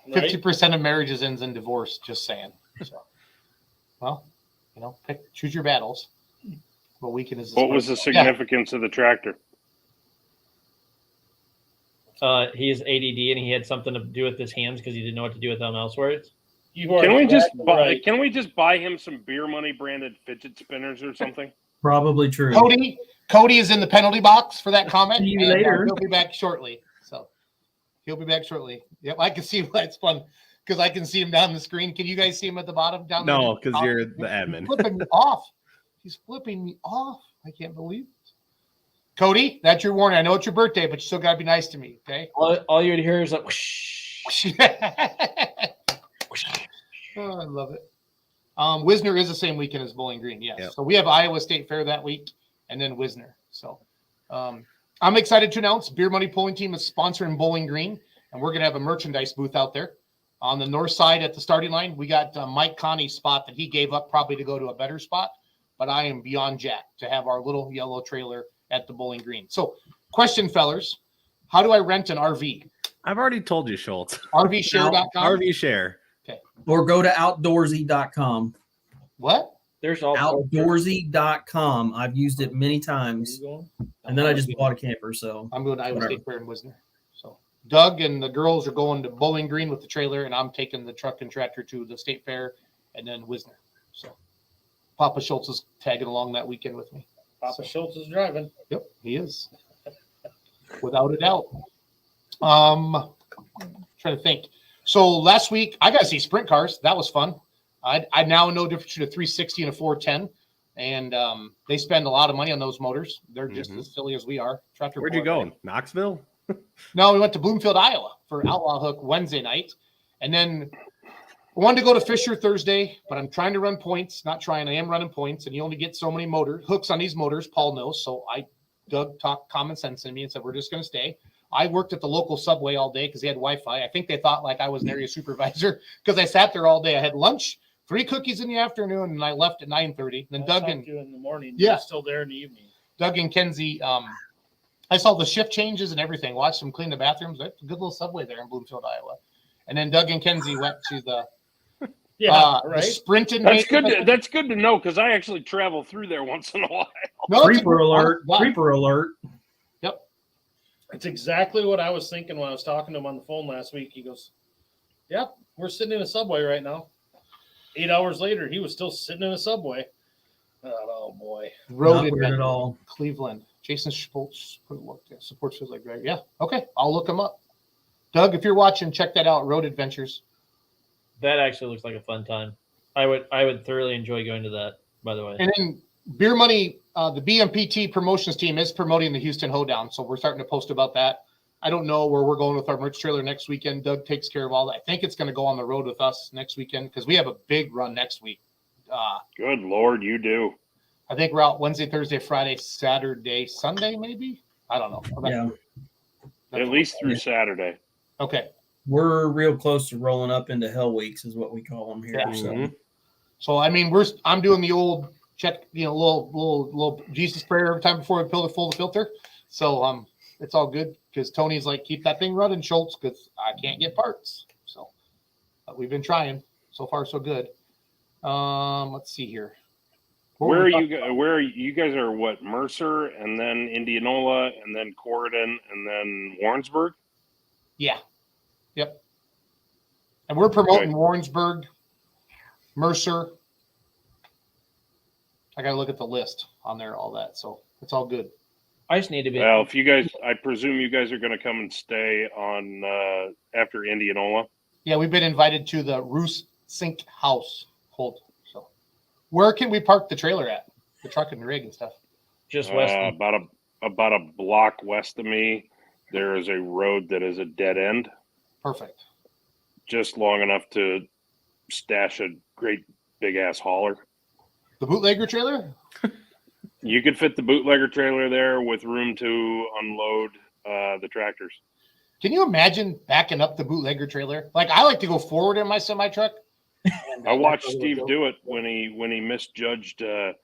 50% of marriages ends in divorce. Just saying. So, well, choose your battles. What weekend is this? What was the significance of the tractor? he is ADD and he had something to do with his hands because he didn't know what to do with them elsewhere. Can we just buy him some beer money branded fidget spinners or something? Probably true. Cody is in the penalty box for that comment. See you later. He'll be back shortly. So he'll be back shortly. Yep, I can see why it's fun because I can see him down the screen. Can you guys see him at the bottom down there? No, because you're the admin. He's flipping me off. He's flipping me off. I can't believe it. Cody, that's your warning. I know it's your birthday, but you still gotta be nice to me, okay? All you would hear is like whoosh. Oh, I love it. Wisner is the same weekend as Bowling Green, yes. Yep. So we have Iowa State Fair that week, and then Wisner. So I'm excited to announce Beer Money Pulling Team is sponsoring Bowling Green, and we're gonna have a merchandise booth out there on the north side at the starting line. We got Mike Connie's spot that he gave up probably to go to a better spot, but I am beyond jacked to have our little yellow trailer at the Bowling Green. So, question, fellers, how do I rent an RV? I've already told you, Schultz. RVshare.com. RV Share. Okay. Or go to outdoorsy.com. What? There's all Outdoorsy.com. I've used it many times. And then I just bought a camper. So I'm going to Iowa State Fair in Wisner. So Doug and the girls are going to Bowling Green with the trailer, and I'm taking the truck and tractor to the State Fair and then Wisner. So Papa Schultz is tagging along that weekend with me. Papa Schultz is driving. Yep, he is. Without a doubt. Trying to think. So last week, I got to see sprint cars. That was fun. I now know the difference between a 360 and a 410. And they spend a lot of money on those motors. They're just as silly as we are. Where'd you go? Knoxville? No, we went to Bloomfield, Iowa for Outlaw Hook Wednesday night. And then I wanted to go to Fisher Thursday, but I'm trying to run points. Not trying. I am running points. And you only get so many hooks on these motors. Paul knows. So Doug talked common sense in me and said, we're just going to stay. I worked at the local Subway all day because they had Wi-Fi. I think they thought like I was an area supervisor because I sat there all day. I had lunch, 3 cookies in the afternoon, and I left at 9:30. Then Doug and you in the morning. Yeah. You're still there in the evening. Doug and Kenzie, I saw the shift changes and everything. Watched them clean the bathrooms. That's a good little Subway there in Bloomfield, Iowa. And then Doug and Kenzie went to the the sprinted. That's good to know because I actually travel through there once in a while. No, Creeper alert. Creeper alert. Yep. It's exactly what I was thinking when I was talking to him on the phone last week. He goes, yep, we're sitting in a Subway right now. 8 hours later, he was still sitting in a Subway. Oh, boy. Road Not weird at all. Cleveland. Jason Schultz supports feels like Greg. Yeah. Okay. I'll look him up. Doug, if you're watching, check that out. Road Adventures. That actually looks like a fun time. I would thoroughly enjoy going to that, by the way. And then Beer Money, the BMPT promotions team is promoting the Houston Hoedown. So we're starting to post about that. I don't know where we're going with our merch trailer next weekend. Doug takes care of all that. I think it's going to go on the road with us next weekend because we have a big run next week. Good Lord, you do. I think we're out Wednesday, Thursday, Friday, Saturday, Sunday, maybe. I don't know. Yeah. At least through Saturday. Okay. We're real close to rolling up into Hell Weeks, is what we call them here. Yeah. So I mean, I'm doing the old check, little Jesus prayer every time before I fill the filter. So it's all good because Tony's like, keep that thing running, Schultz, because I can't get parts. So we've been trying. So far, so good. Let's see here. Where are you guys? Where you guys are? What, Mercer, and then Indianola, and then Corydon, and then Warrensburg? Yeah. Yep. And we're promoting Warrensburg, Mercer. I got to look at the list on there, all that. So it's all good. I just need to be. Well, if you guys, I presume you guys are going to come and stay on after Indianola. Yeah, we've been invited to the Roos Sink House hold. So, where can we park the trailer at? The truck and rig and stuff. Just west. About a block west of me, there is a road that is a dead end, Perfect. just long enough to stash a great big ass hauler. The bootlegger trailer? You could fit the bootlegger trailer there with room to unload the tractors. Can you imagine backing up the bootlegger trailer? Like, I like to go forward in my semi truck. I watched Steve do it when he misjudged the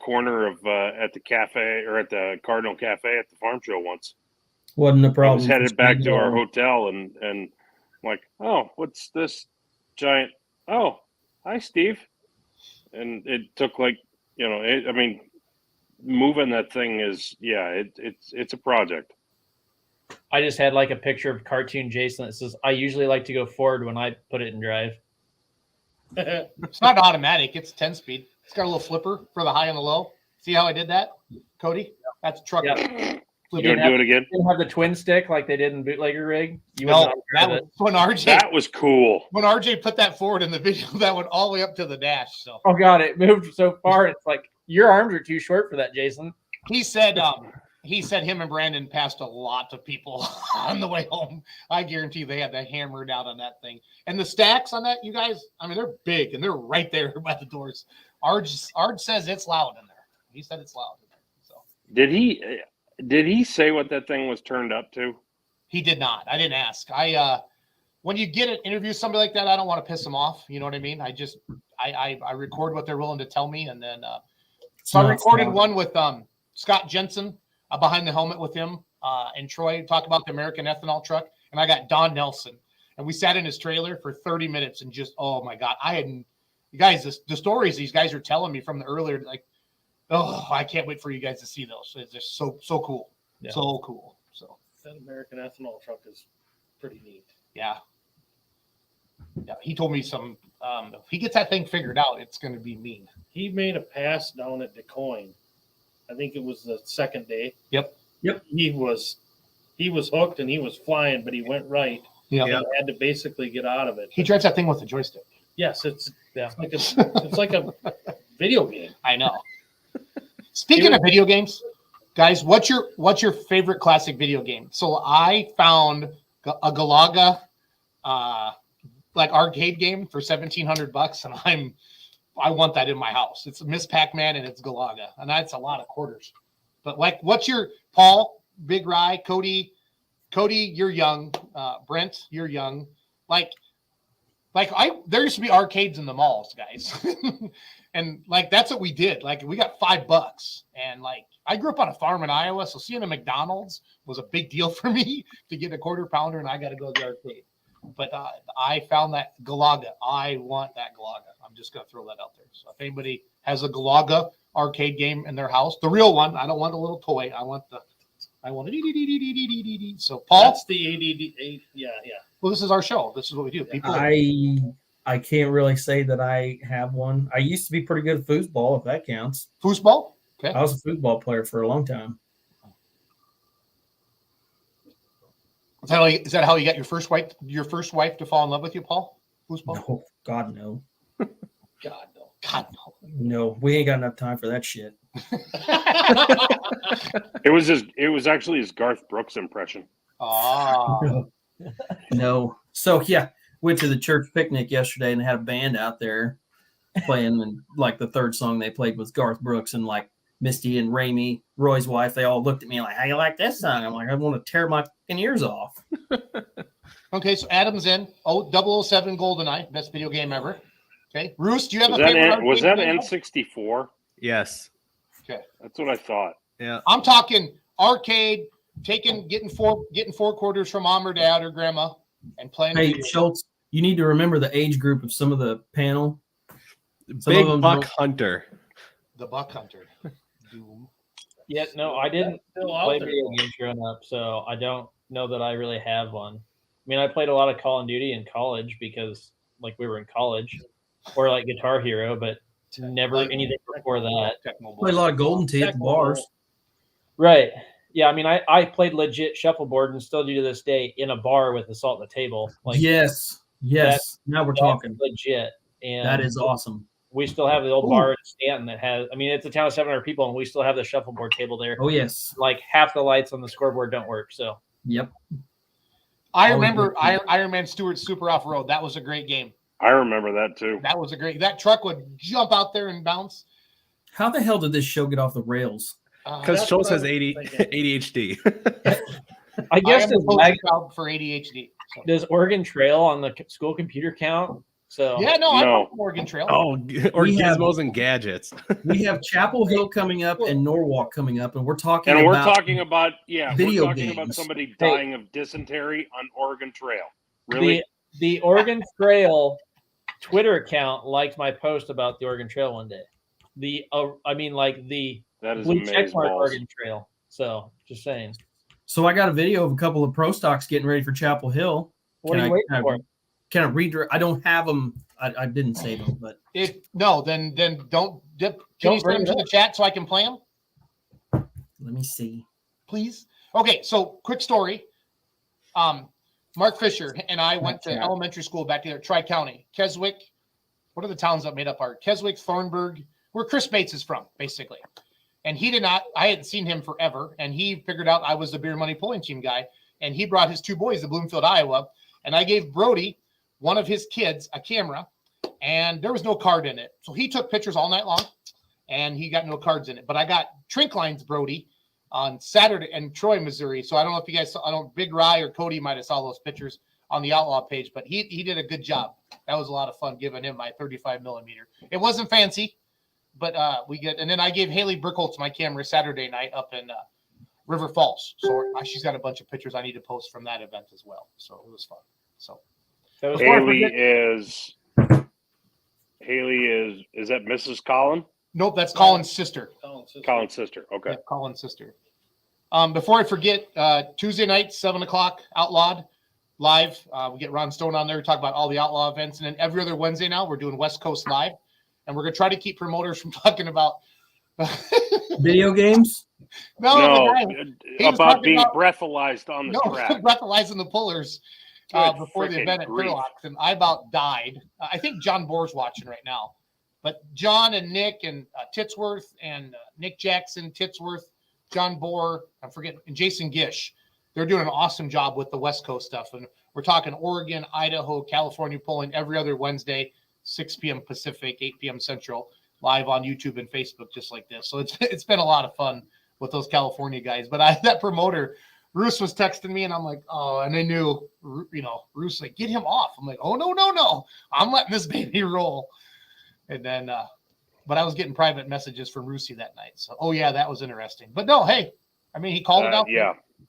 corner of at the cafe or at the Cardinal Cafe at the farm show once. Wasn't a I problem. was headed back to our hotel and I'm like, oh, what's this giant? Oh, hi, Steve. And it took like, moving that thing is, it's a project. I just had like a picture of cartoon Jason that says, I usually like to go forward when I put it in drive. It's not automatic. It's 10-speed. It's got a little flipper for the high and the low. See how I did that, Cody? That's a truck. Yeah. You going to do it again? Didn't have the twin stick like they did in Bootlegger Rig. That was when RJ. That was cool. When RJ put that forward in the video, that went all the way up to the dash. So. Oh God, it moved so far. It's like your arms are too short for that, Jason. He said him and Brandon passed a lot of people on the way home. I guarantee they had that hammered out on that thing. And the stacks on that, you guys, they're big and they're right there by the doors. Arj says it's loud in there. He said it's loud in there. So Did he say what that thing was turned up to? He did not. I didn't ask. When you get an interview somebody like that, I don't want to piss them off. You know what I mean? I record what they're willing to tell me, and then so I recorded one with Scott Jensen behind the helmet with him and Troy talk about the American ethanol truck, and I got Don Nelson, and we sat in his trailer for 30 minutes and just oh my God, you guys, the stories these guys are telling me from the earlier, like, oh, I can't wait for you guys to see those. It's just so cool. Yeah. So cool. So that American ethanol truck is pretty neat. Yeah. Yeah. He told me some if he gets that thing figured out, it's gonna be mean. He made a pass down at DeCoin. I think it was the second day. Yep. He was hooked and he was flying, but he went right. Yeah. He had to basically get out of it. He drives that thing with a joystick. Yes, it's like a video game. I know. Speaking of video games, guys, what's your favorite classic video game? So I found a Galaga like arcade game for $1,700, and I want that in my house. It's Miss Pac-Man and it's Galaga, and that's a lot of quarters. But like, what's your Paul, Big Rye, Cody, you're young, Brent, you're young. There used to be arcades in the malls, guys. And like, that's what we did. Like, we got $5 and like, I grew up on a farm in Iowa. So seeing a McDonald's was a big deal for me to get a quarter pounder, and I got to go to the arcade. But I found that Galaga. I want that Galaga. I'm just going to throw that out there. So if anybody has a Galaga arcade game in their house, the real one, I don't want a little toy. I want it. So Paul, that's the ADD. Yeah. Well, this is our show. This is what we do. People. I can't really say that I have one. I used to be pretty good at foosball, if that counts. Foosball? Okay. I was a foosball player for a long time. Is that how you got your first wife to fall in love with you, Paul? Foosball? No, God no. God no. No, we ain't got enough time for that shit. It was actually his Garth Brooks impression. Oh. No. So yeah, went to the church picnic yesterday and had a band out there playing, and like the third song they played was Garth Brooks, and like Misty and Ramey, Roy's wife, they all looked at me like, how you like this song? I'm like, I want to tear my fucking ears off. Okay, so Adam's in. 007 GoldenEye, best video game ever. Okay. Roos, do you have a favorite? Was that N64? Yes. Okay. That's what I thought. Yeah. I'm talking arcade, getting four quarters from mom or dad or grandma and playing. Hey, Schultz, you need to remember the age group of some of the panel. Big Buck Hunter. The Buck Hunter. Doom. Yeah, no, I didn't Still out play there. video games growing up, so I don't know that I really have one. I mean, I played a lot of Call of Duty in college because, like, we were in college, or like Guitar Hero, but never anything before that. Played a lot of Golden Tee at the bars. Right. Yeah, I mean, I played legit shuffleboard and still do to this day in a bar with assault at the table. Like yes. Now we're talking. legit. And That is awesome. we still have the old bar in Stanton that has, I mean, it's a town of 700 people, and we still have the shuffleboard table there. Oh, yes. Like half the lights on the scoreboard don't work. So, Yep. I remember Ironman Stewart Super Off Road. That was a great game. I remember that too. That was a great. That truck would jump out there and bounce. How the hell did this show get off the rails? Because Schultz has ADHD. I guess I am the poster child for ADHD. So. Does Oregon Trail on the school computer count? So yeah, no. I know Oregon Trail. Oh, or gizmos and gadgets. We have Chapel Hill coming up and Norwalk coming up, and we're talking about video we're talking games. about somebody dying of dysentery on Oregon Trail. Really? The Oregon Trail Twitter account liked my post about the Oregon Trail one day. That is blue checkmark Oregon Trail. So just saying. So I got a video of a couple of pro stocks getting ready for Chapel Hill. What are you waiting for? Can I read? I don't have them. I didn't save them, but then don't dip. Can you send them to the chat so I can play them? Let me see, please. Okay, so quick story. Mark Fisher and I went to elementary school back there, Tri-County, Keswick. What are the towns that made up our Keswick, Thornburg, where Chris Bates is from, basically. And he did not. I hadn't seen him forever, and he figured out I was the beer money pulling team guy, and he brought his two boys to Bloomfield, Iowa, and I gave Brody, one of his kids, a camera, and there was no card in it. So he took pictures all night long, and he got no cards in it. But I got Trink Lines Brody on Saturday in Troy, Missouri. So I don't know if you guys saw, Big Rye or Cody might have saw those pictures on the Outlaw page, but he did a good job. That was a lot of fun giving him my 35 millimeter. It wasn't fancy, but and then I gave Haley Brickholtz my camera Saturday night up in River Falls. So she's got a bunch of pictures I need to post from that event as well. So it was fun. So Haley is that Mrs. Collin? Nope, that's Colin's sister. Colin's sister. Okay. Yeah, Colin's sister. Before I forget, Tuesday night, 7:00, Outlawed Live. We get Ron Stone on there to talk about all the Outlaw events. And then every other Wednesday now, we're doing West Coast Live. And we're going to try to keep promoters from talking about video games. No, about being breathalyzed on the track. Breathalyzing the pullers before the event at Fairlocks. And I about died. I think John Bohr's watching right now. But John and Nick and Titsworth and Nick Jackson, Titsworth, John Bohr, I'm forgetting, and Jason Gish, they're doing an awesome job with the West Coast stuff. And we're talking Oregon, Idaho, California pulling every other Wednesday, 6 p.m. Pacific, 8 p.m. Central, live on YouTube and Facebook, just like this. So it's been a lot of fun with those California guys. But that promoter, Roos, was texting me, and I'm like, oh, and I knew, Roos like, get him off. I'm like, oh, no. I'm letting this baby roll. And then, but I was getting private messages from Rusey that night. So, oh yeah, that was interesting. But no, hey, I mean, he called it out. Yeah. There.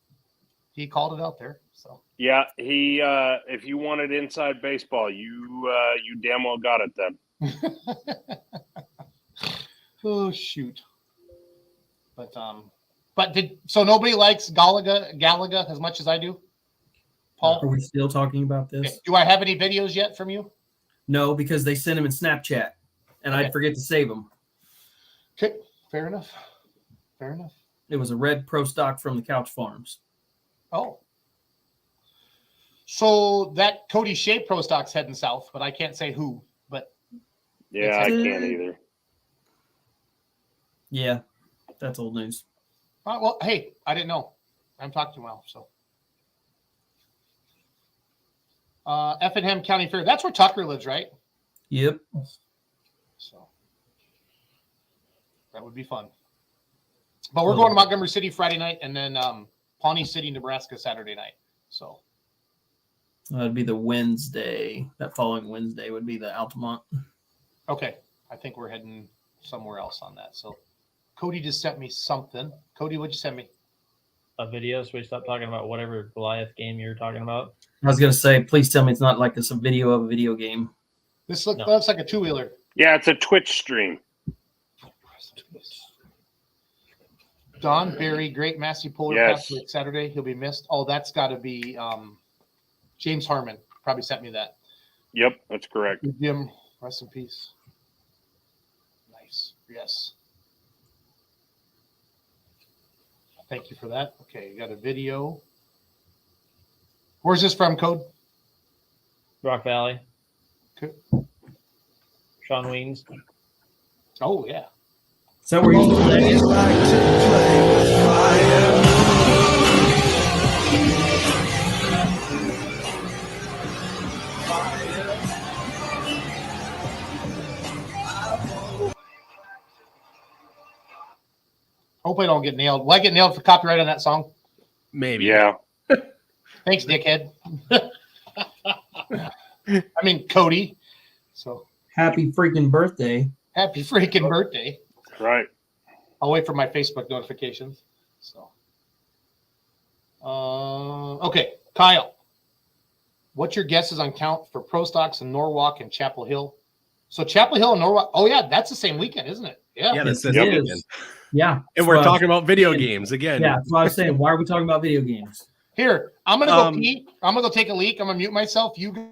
He called it out there. So. Yeah, he. If you wanted inside baseball, you damn well got it then. Oh shoot. But so nobody likes Galaga as much as I do. Paul, are we still talking about this? Okay. Do I have any videos yet from you? No, because they sent them in Snapchat. And I'd forget to save them. Okay, fair enough. It was a red pro stock from the Couch Farms. Oh. So that Cody Shea pro stock's heading south, but I can't say who. But yeah, I can't either. Yeah, that's old news. Well, hey, I didn't know. I'm talking well, so. Effingham County Fair. That's where Tucker lives, right? Yep. So that would be fun. But we're going to Montgomery City Friday night, and then Pawnee City, Nebraska Saturday night. So that'd be the Wednesday. That following Wednesday would be the Altamont. Okay, I think we're heading somewhere else on that. So Cody just sent me something. Cody, what'd you send me? A video, so we stopped talking about whatever Goliath game you were talking about. I was gonna say, please tell me it's not like it's a video of a video game. This looks like a two-wheeler. Yeah, it's a Twitch stream. Don Barry, Great Massey Polar yes. Saturday. He'll be missed. Oh, that's got to be James Harmon. Probably sent me that. Yep, that's correct. Jim, rest in peace. Nice. Yes. Thank you for that. Okay, you got a video. Where's this from, Code? Rock Valley. Okay. Sean Weens. Oh, yeah. Is that where he's playing? Hope I don't get nailed. Will I get nailed for copyright on that song? Maybe. Yeah. Thanks, dickhead. I mean, Cody. So Happy freaking birthday. happy freaking birthday. Right. I'll wait for my Facebook notifications. So, okay, Kyle. What's your guesses on count for pro stocks in Norwalk and Chapel Hill? So Chapel Hill and Norwalk. Oh yeah, that's the same weekend, isn't it? Yeah. Yeah, that's It this is. weekend. Yeah. And we're Well, talking about video games again. Yeah, that's what I was saying. Why are we talking about video games? Here, I'm gonna go pee. I'm gonna go take a leak. I'm gonna mute myself. You go.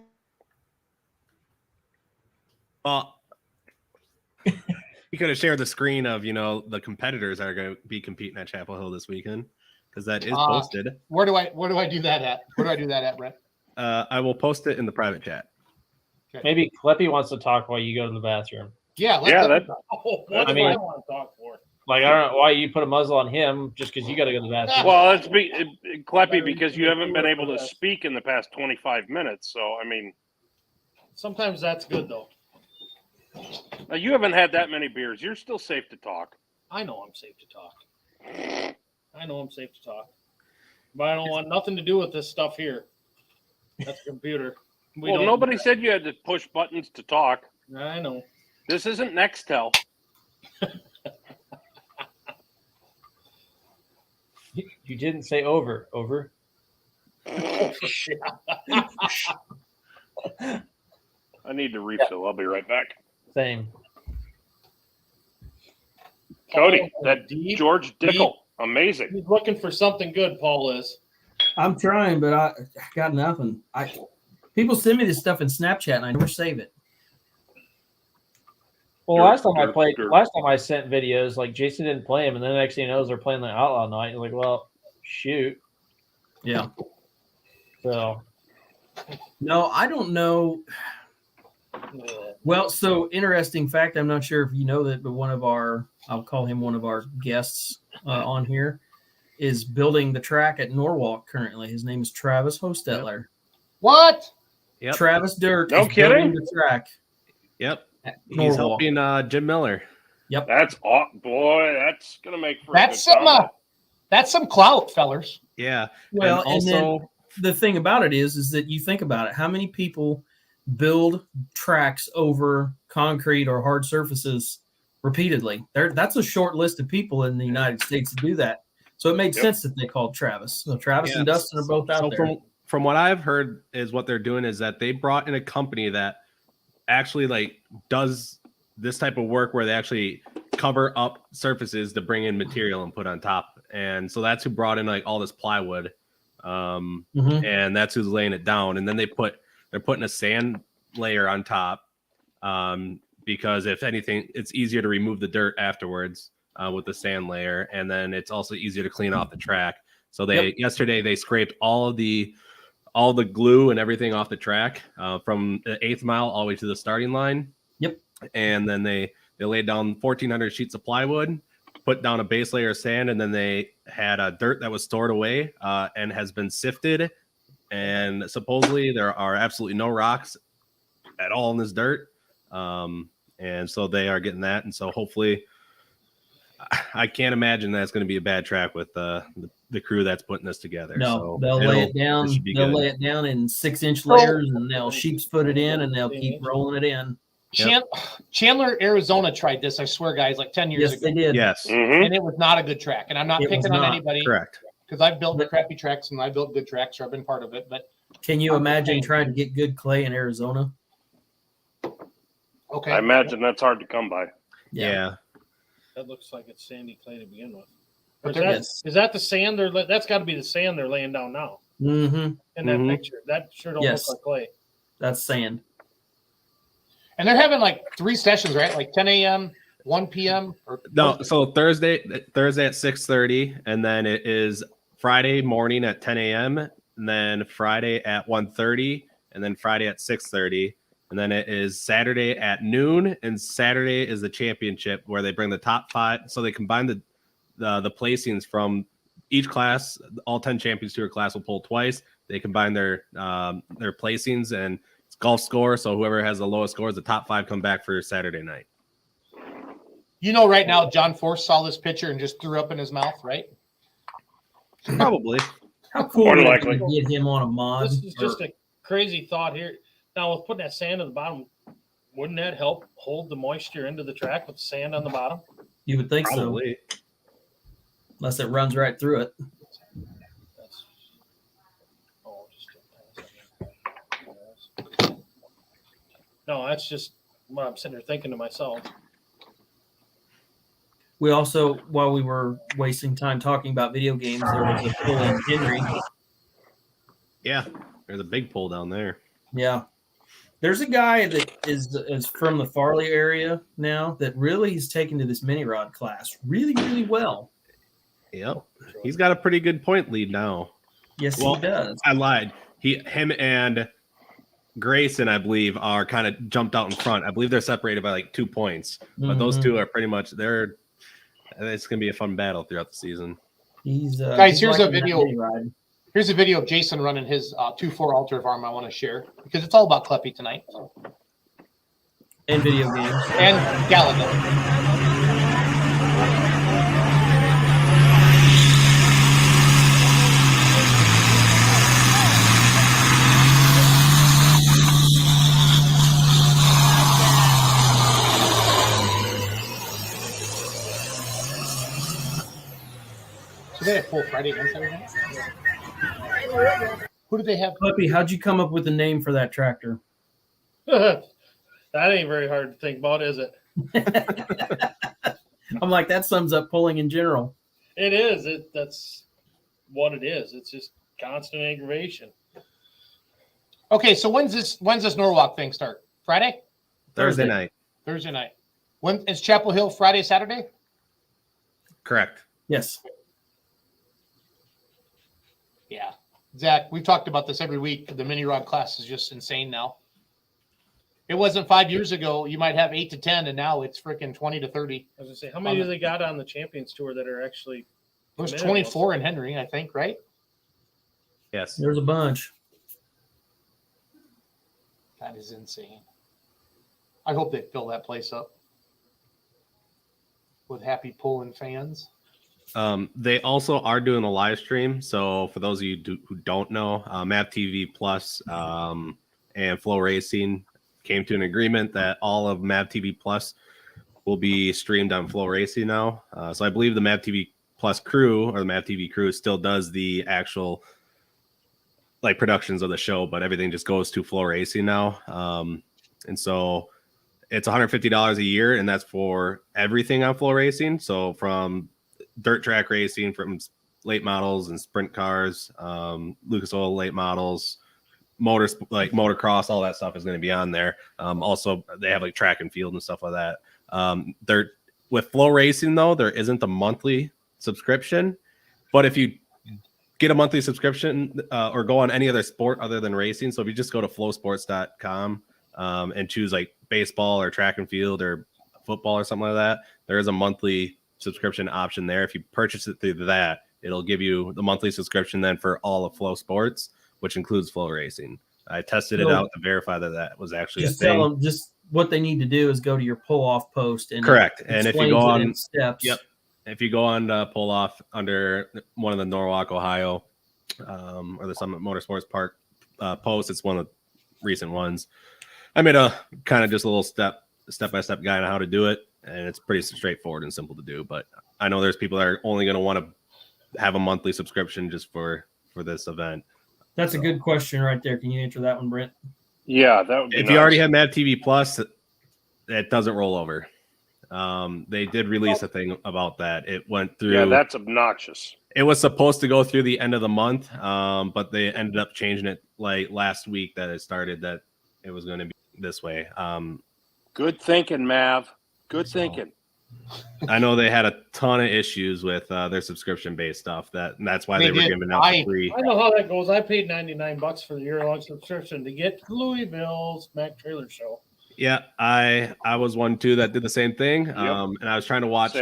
You could have shared the screen of, the competitors that are going to be competing at Chapel Hill this weekend, because that is posted. Where do I do that at? Where do I do that at, Brett? I will post it in the private chat. Maybe Kleppe wants to talk while you go to the bathroom. Yeah. Yeah, What I do mean- I want to talk for? Like, I don't know why you put a muzzle on him just because you got to go to the bathroom. Well, it's Kleppe, because you haven't been able to speak in the past 25 minutes. So, I mean, Sometimes that's good though. you haven't had that many beers. You're still safe to talk. I know I'm safe to talk. But I don't want nothing to do with this stuff here. That's a computer. Well, nobody said you had to push buttons to talk. I know. This isn't Nextel. You didn't say over. Over. I need to refill. I'll be right back. Same. Cody, that Deep, George Dickel, amazing. He's looking for something good, Paul is. I'm trying, but I got nothing. People send me this stuff in Snapchat and I never save it. Well, last time I sent videos, like Jason didn't play them, and then the next thing you know, they're playing the Outlaw Night. You're like, well, shoot. Yeah. So No, I don't know. Well, so interesting fact. I'm not sure if you know that, but I'll call him one of our guests on here, is building the track at Norwalk currently. His name is Travis Hostetler. What? Yep. Travis Dirt No is building kidding? the track. Yep. at He's Norwalk. helping Jim Miller. Yep. That's boy. That's gonna make for That's a good some. combo. That's some clout, fellers. Yeah. Well, and also, the thing about it is that you think about it. How many people build tracks over concrete or hard surfaces repeatedly? That's a short list of people in the United States to do that. So it made sense that they called Travis. So Travis and Dustin are both out there. From what I've heard, is what they're doing is that they brought in a company that actually does this type of work where they actually cover up surfaces to bring in material and put on top. And so that's who brought in all this plywood. And that's who's laying it down. And then they're putting a sand layer on top because if anything, it's easier to remove the dirt afterwards with the sand layer. And then it's also easier to clean off the track. So yesterday they scraped all the glue and everything off the track from the 8th mile all the way to the starting line. Yep. And then they laid down 1,400 sheets of plywood, put down a base layer of sand, and then they had dirt that was stored away and has been sifted. And supposedly there are absolutely no rocks at all in this dirt. And so they are getting that. And so hopefully, I can't imagine that's going to be a bad track with the crew that's putting this together. No, So they'll lay it down. They'll lay it down in 6-inch layers, and they'll sheep's foot it in, and they'll keep rolling it in. Chandler, Arizona tried this, I swear, guys, like 10 years Yes, ago. they did. Yes. And it was not a good track. And I'm not It was picking on not. anybody. Correct. Because I've built crappy tracks and I built good tracks, or I've been part of it. But Can you imagine trying to get good clay in Arizona? okay. I imagine that's hard to come by. Yeah. That looks like it's sandy clay to begin with. But Or is that the sand that's got to be the sand they're laying down now Mm-hmm. in that picture. That sure don't Yes. look like clay. That's sand. And they're having like 3 sessions, right? Like 10 a.m., 1 p.m. or No, so Thursday at 6:30, and then it is Friday morning at 10 a.m., and then Friday at 1:30, and then Friday at 6:30, and then it is Saturday at noon, and Saturday is the championship where they bring the top 5. So they combine the placings from each class. All 10 champions to a class will pull twice. They combine their placings, and it's golf score. So whoever has the lowest scores, the top 5 come back for Saturday night. You know, right now, John Force saw this picture and just threw up in his mouth, right? Probably. How cool More would it likely. be to get him on a mod? This is just a crazy thought here. Now, with putting that sand on the bottom, wouldn't that help hold the moisture into the track with the sand on the bottom? You would think Probably. so. Unless it runs right through it. That's, no, that's just what I'm sitting there thinking to myself. We also, while we were wasting time talking about video games, there was a pull in Henry. Yeah, there's a big pull down there. Yeah. There's a guy that is from the Farley area now that really is taken to this mini rod class really, really well. Yep. He's got a pretty good point lead now. Yes, Well, he does. I lied. Him and Grayson, I believe, are kind of jumped out in front. I believe they're separated by like 2 points, but those two are pretty much it's going to be a fun battle throughout the season. Guys, here's a video. Here's a video of Jason running his 2.4 Alter farm I want to share because it's all about Kleppe tonight. And video games. And Gallagher. So they have full Friday and Saturday. Who do they have? Kleppe, how'd you come up with the name for that tractor? That ain't very hard to think about, is it? I'm like, that sums up pulling in general. It is. That's what it is. It's just constant aggravation. Okay, so when's this Norwalk thing start? Friday? Thursday night. Thursday night. When is Chapel Hill Friday, Saturday? Correct. Yes. Yeah. Zach, we've talked about this every week. The mini rod class is just insane now. It wasn't 5 years ago. You might have 8 to 10, and now it's freaking 20 to 30. I was gonna say, how many do they got on the Champions Tour that are actually? There's 24 in Henry, I think, right? Yes. There's a bunch. That is insane. I hope they fill that place up with happy pulling fans. They also are doing a live stream. So for those of you who don't know, Map TV Plus and Flow Racing came to an agreement that all of Map TV Plus will be streamed on Flow Racing now. So I believe the Map TV Plus crew or the Map TV crew still does the actual like productions of the show, but everything just goes to Flow Racing now. And so it's $150 a year, and that's for everything on Flow Racing. So from dirt track racing, from late models and sprint cars, Lucas Oil late models, motocross, all that stuff is going to be on there. Also, they have like track and field and stuff like that. They're with Flow Racing though, there isn't a monthly subscription, but if you get a monthly subscription or go on any other sport other than racing, so if you just go to flowsports.com and choose like baseball or track and field or football or something like that, there is a monthly subscription option there. If you purchase it through that, it'll give you the monthly subscription then for all of Flow Sports, which includes Flow Racing. I tested it out to verify that was actually just a thing. tell them just what they need to do is go to your pull off post and correct. And if you go on steps, yep. If you go on pull off under one of the Norwalk, Ohio, or the Summit Motorsports Park posts, it's one of the recent ones. I made a kind of just a little step-by-step guide on how to do it, and it's pretty straightforward and simple to do. But I know there's people that are only going to want to have a monthly subscription just for this event. That's a good question right there. Can you answer that one, Brent? Yeah, that would be if nice. you already have Map TV Plus, it doesn't roll over. They did release a thing about that. It went through. Yeah, that's obnoxious. It was supposed to go through the end of the month, but they ended up changing it like last week that it started that it was going to be this way. Good thinking, Mav. Good thinking. I know they had a ton of issues with their subscription-based stuff. That's why they were giving out for free. I know how that goes. I paid $99 for the year-long subscription to get Louisville's Mac Trailer Show. Yeah, I was one too that did the same thing. Yep. And I was trying to watch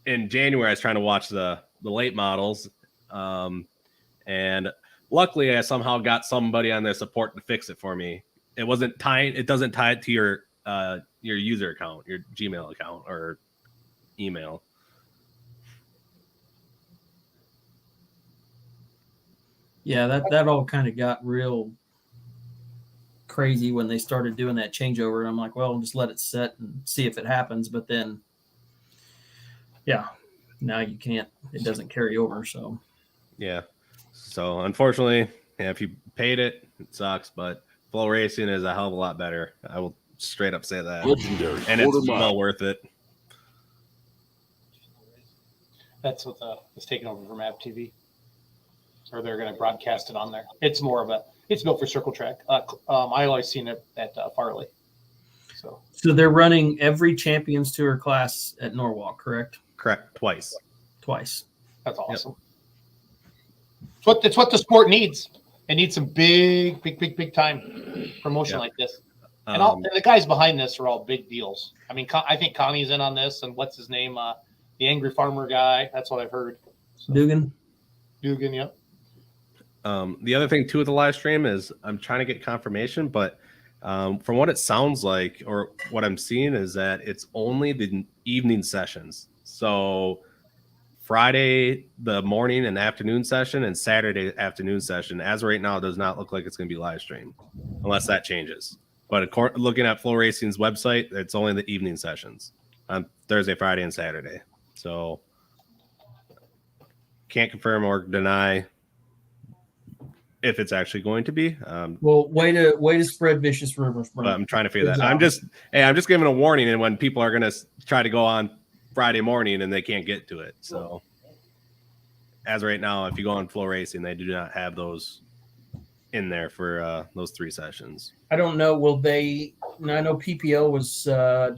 in January. I was trying to watch the late models, and luckily I somehow got somebody on their support to fix it for me. It wasn't tied. It doesn't tie it to your user account, your Gmail account or email. Yeah, that all kind of got real crazy when they started doing that changeover. And I'm like, well, just let it set and see if it happens. But then, yeah, now you can't. It doesn't carry over. So, yeah. So unfortunately, yeah, if you paid it, it sucks. But Flow Racing is a hell of a lot better. I will straight up say that. Legendary. And it's well worth it. That's what is taken over from App TV, or they're going to broadcast it on there. It's more of it's built for Circle Track. I always seen it at Farley. So they're running every Champions Tour class at Norwalk, correct? Correct. Twice. That's awesome. Yep. It's what the sport needs. It needs some big time promotion like this. And, and the guys behind this are all big deals. I mean, I think Connie's in on this, and what's his name? The Angry Farmer guy. That's what I've heard. So, Dugan, yep. The other thing too with the live stream is I'm trying to get confirmation, but from what it sounds like or what I'm seeing is that it's only the evening sessions. So Friday, the morning and afternoon session, and Saturday afternoon session, as right now, does not look like it's going to be live streamed unless that changes. But looking at Flow Racing's website, it's only the evening sessions on Thursday, Friday, and Saturday. So can't confirm or deny if it's actually going to be. Well, way to spread vicious rumors. But I'm trying to figure that. I'm just giving a warning, and when people are going to try to go on Friday morning and they can't get to it. So as right now, if you go on Flow Racing, they do not have those in there for those 3 sessions. I don't know. Will they? I know PPL was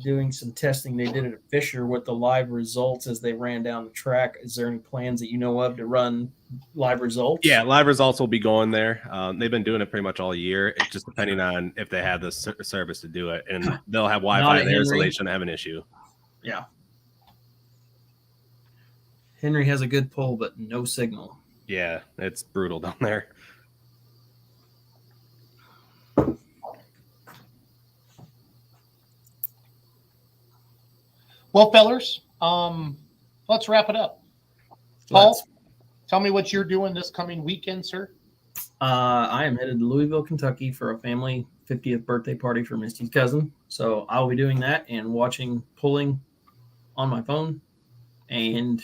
doing some testing. They did it at Fisher with the live results as they ran down the track. Is there any plans that you know of to run live results? Yeah, live results will be going there. They've been doing it pretty much all year. It's just depending on if they have the service to do it, and they'll have Wi-Fi there, so they shouldn't have an issue. Yeah. Henry has a good pull, but no signal. Yeah, it's brutal down there. Well, fellers, let's wrap it up. Paul, tell me what you're doing this coming weekend, sir. I am headed to Louisville, Kentucky for a family 50th birthday party for Misty's cousin. So I'll be doing that and watching pulling on my phone and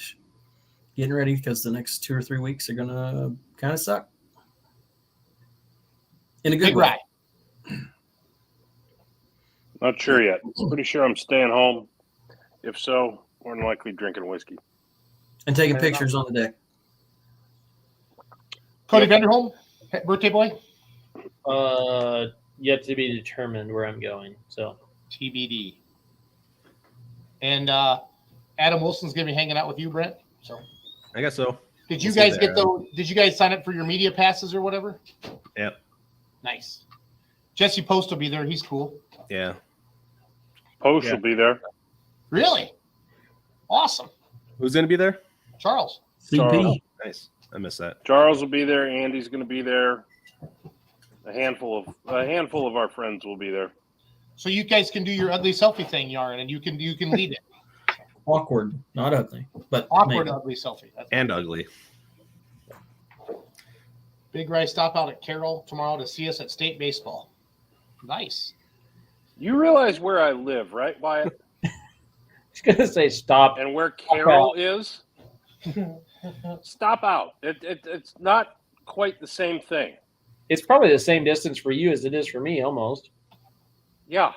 getting ready because the next 2 or 3 weeks are going to kind of suck. In a good way. Not sure yet. Pretty sure I'm staying home. If so, more than likely drinking whiskey. And taking pictures on the deck. Cody Vanderholm, birthday boy? Yet to be determined where I'm going. So TBD. And Adam Wilson's going to be hanging out with you, Brent. So I guess so. Did you guys get those? Did you guys sign up for your media passes or whatever? Yep. Nice. Jesse Post will be there. He's cool. Yeah. Post will be there. Really? Awesome. Who's going to be there? Charles. CP. Nice. I missed that. Charles will be there. Andy's going to be there. A handful of our friends will be there. So you guys can do your ugly selfie thing, Yarn, and you can lead it. Awkward, not ugly, but awkward maybe. Ugly selfie. And ugly. Big Ray stop out at Carroll tomorrow to see us at state baseball. Nice. You realize where I live, right, Wyatt? I was going to say stop. And where Carroll is? Stop out. It's not quite the same thing. It's probably the same distance for you as it is for me, almost. Yeah.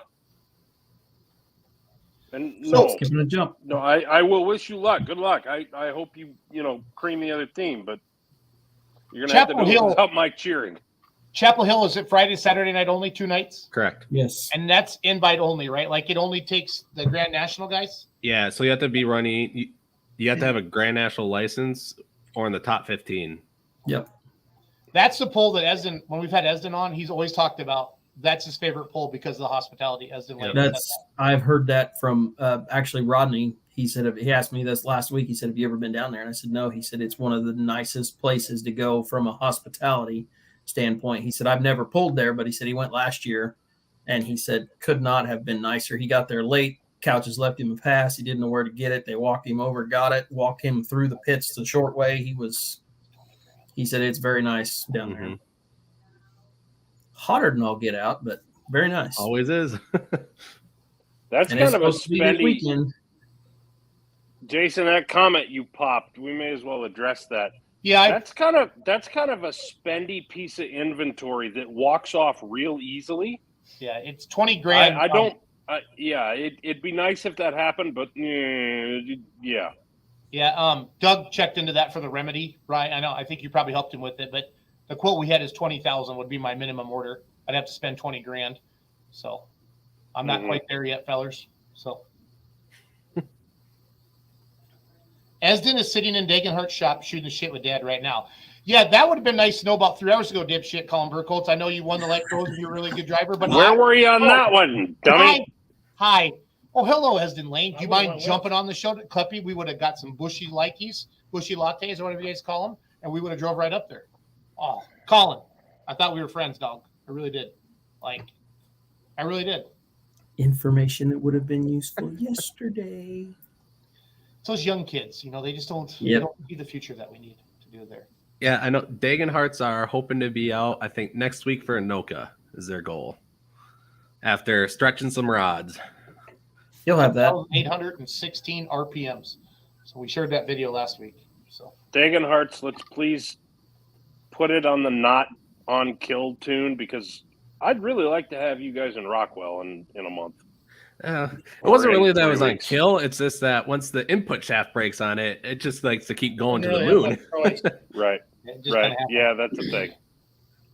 And no, skipping a jump. No, I will wish you luck. Good luck. I hope you cream the other team, but you're gonna have to do it without my cheering. Chapel Hill, is it Friday, Saturday night only, 2 nights? Correct. Yes. And that's invite only, right? Like it only takes the Grand National guys? Yeah, so you have to be running. You have to have a Grand National license or in the top 15. Yep. That's the poll that Esden, when we've had Esden on, he's always talked about. That's his favorite poll because of the hospitality. Esden, I've heard that from actually Rodney. He said, he asked me this last week. He said, "Have you ever been down there?" And I said, "No." He said, "It's one of the nicest places to go from a hospitality standpoint." He said, "I've never pulled there," but he said he went last year, and he said could not have been nicer. He got there late. Couches left him a pass. He didn't know where to get it. They walked him over, got it, walked him through the pits the short way. He said it's very nice down there. Hotter than all get out, but very nice. Always is. That's And kind it's of a supposed to be this spendy. weekend. Jason, that comment you popped, we may as well address that. Yeah, That's kind of a spendy piece of inventory that walks off real easily. yeah, it's 20 grand. I don't. It'd be nice if that happened, but yeah. Yeah, Doug checked into that for the remedy, right? I think you probably helped him with it, but the quote we had is 20,000 would be my minimum order. I'd have to spend 20 grand. So I'm not quite there yet, fellers. So Esden is sitting in Dagenhart's shop shooting the shit with Dad right now. Yeah, that would have been nice to know about 3 hours ago, dipshit Colin Burkholz. I know you won the light pros and you're a really good driver, but Where were you on that one, dummy? Hi. Oh, hello, Esden Lane. Do you mind jumping on the show, Kleppe? We would have got some bushy lattes, bushy lattes, or whatever you guys call them, and we would have drove right up there. Oh, Colin, I thought we were friends, dog. I really did. I really did. Information that would have been useful yesterday. It's those young kids, they just don't, they don't see the future that we need to do there. Yeah, I know Dagenharts are hoping to be out, I think, next week for Anoka is their goal. After stretching some rods. You'll have that. 816 RPMs. So we shared that video last week. So Dagenharts, let's please put it on the not on kill tune because I'd really like to have you guys in Rockwell in a month. It wasn't really that it was on kill. It's just that once the input shaft breaks on it, it just likes to keep going to the moon. Right. Right. Yeah, that's the thing.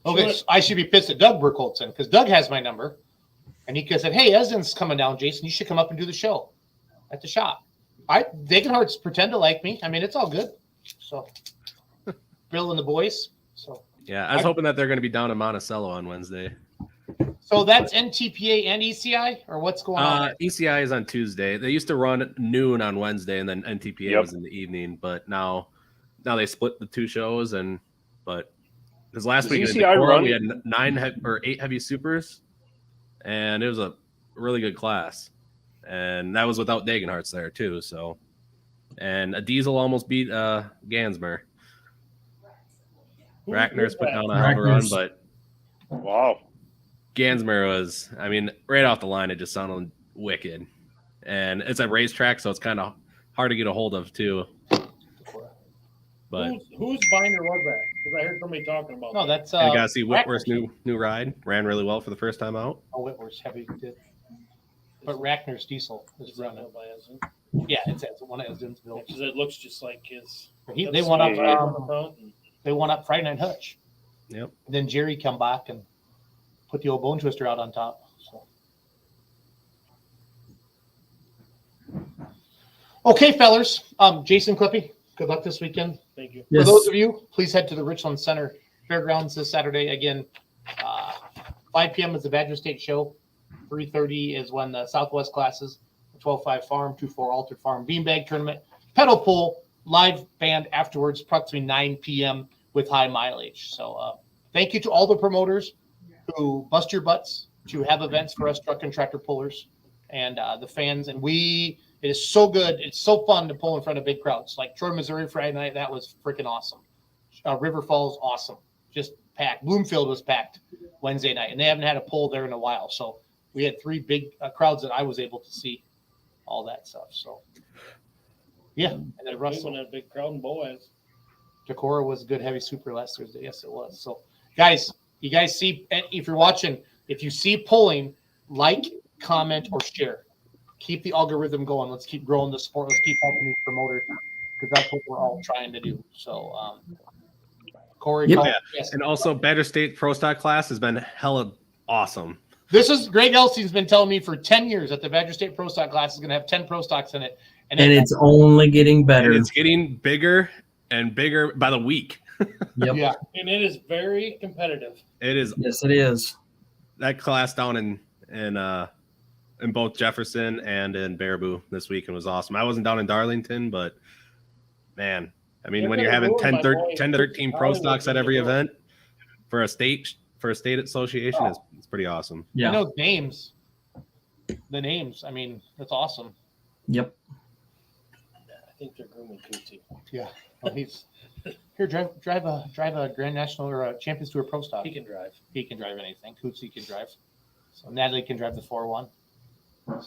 Okay, so I should be pissed at Doug Burkholz because Doug has my number. And he said, "Hey, Esden's coming down, Jason. You should come up and do the show at the shop." Dagenhart's pretend to like me. I mean, it's all good. So Bill and the boys. So yeah, I was hoping that they're going to be down in Monticello on Wednesday. So that's NTPA and ECI, or what's going on? ECI is on Tuesday. They used to run noon on Wednesday, and then NTPA was in the evening. But now they split the two shows. But because last week we had 9 or 8 heavy supers, and it was a really good class, and that was without Dagenharts there too. So, and a diesel almost beat Gansmer. Rackner's put down a hell of a run, but wow. Gansmer was, I mean, right off the line, it just sounded wicked. And it's a racetrack, so it's kind of hard to get a hold of, too. But whose binder was that? Because I heard somebody talking about that. No, that's... you got to see Whitworth's new ride. Ran really well for the first time out. Oh, Whitworth's heavy. But Rackner's diesel is running. Yeah, it's one of Esden's built. Because it looks just like his... They went up Friday Night Hutch. Yep. And then Jerry come back and put the old bone twister out on top. So. Okay, fellers. Jason Kleppe, good luck this weekend. Thank you. For those of you, please head to the Richland Center Fairgrounds this Saturday. Again, 5 p.m. is the Badger State Show. 3:30 is when the Southwest classes, the 12-5 Farm, 2-4 Altered Farm Beanbag Tournament, pedal pull, live band afterwards, approximately 9 p.m. with high mileage. So thank you to all the promoters who bust your butts to have events for us truck and tractor pullers and the fans. And it is so good. It's so fun to pull in front of big crowds. Like Troy, Missouri Friday night, that was freaking awesome. River Falls, awesome. Just packed. Bloomfield was packed Wednesday night, and they haven't had a pull there in a while. So we had 3 big crowds that I was able to see all that stuff. So, yeah. And then Russell had a big crowd in Boaz. Decorah was a good heavy super last Thursday. Yes, it was. So, guys, you guys see, if you're watching, if you see pulling, like, comment, or share. Keep the algorithm going. Let's keep growing the sport. Let's keep helping these promoters because that's what we're all trying to do. So, Corey. Yep. Cole, Yeah. yes. And also, Badger State Pro Stock class has been hella awesome. This is Greg Elsing's been telling me for 10 years that the Badger State Pro Stock class is going to have 10 Pro Stocks in it. And it's only getting better. And it's getting bigger and bigger by the week. Yep. Yeah. And it is very competitive. It is. Yes, it is. That class down in both Jefferson and in Baraboo this weekend was awesome. I wasn't down in Darlington, but man, I mean, They're when you're gonna having ruin 10 my boy. 10 to 13 pro Darlington stocks at is every good. event for a state association, it's pretty awesome. Yeah. You know, names. The names. I mean, that's awesome. Yep. I think they're grooming Cootsie. Yeah. Well, he's here. Drive a Grand National or a Champions Tour Pro Stock. He can drive. He can drive anything. Cootsie can drive. So Natalie can drive the 4-1. That'd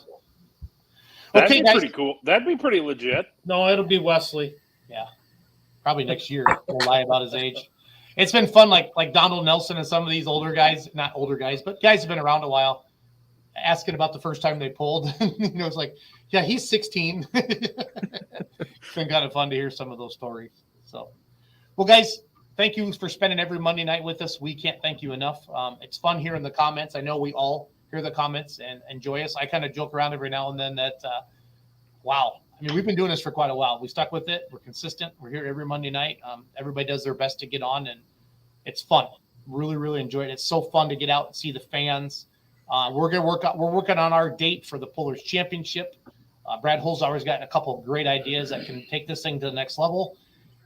Okay, be guys. pretty cool. That'd be pretty legit. No, it'll be Wesley. Probably next year. He'll lie about his age. It's been fun, like Donald Nelson and some of these older guys, not older guys, but guys have been around a while, asking about the first time they pulled. It's like, yeah, he's 16. It's been kind of fun to hear some of those stories. So, well, guys, thank you for spending every Monday night with us. We can't thank you enough. It's fun hearing the comments. I know we all hear the comments and enjoy us. I kind of joke around every now and then that, wow. I mean, we've been doing this for quite a while. We stuck with it. We're consistent. We're here every Monday night. Everybody does their best to get on, and it's fun. Really, really enjoy it. It's so fun to get out and see the fans. We're working on our date for the Pullers Championship. Brad Holzhauer's gotten a couple of great ideas that can take this thing to the next level,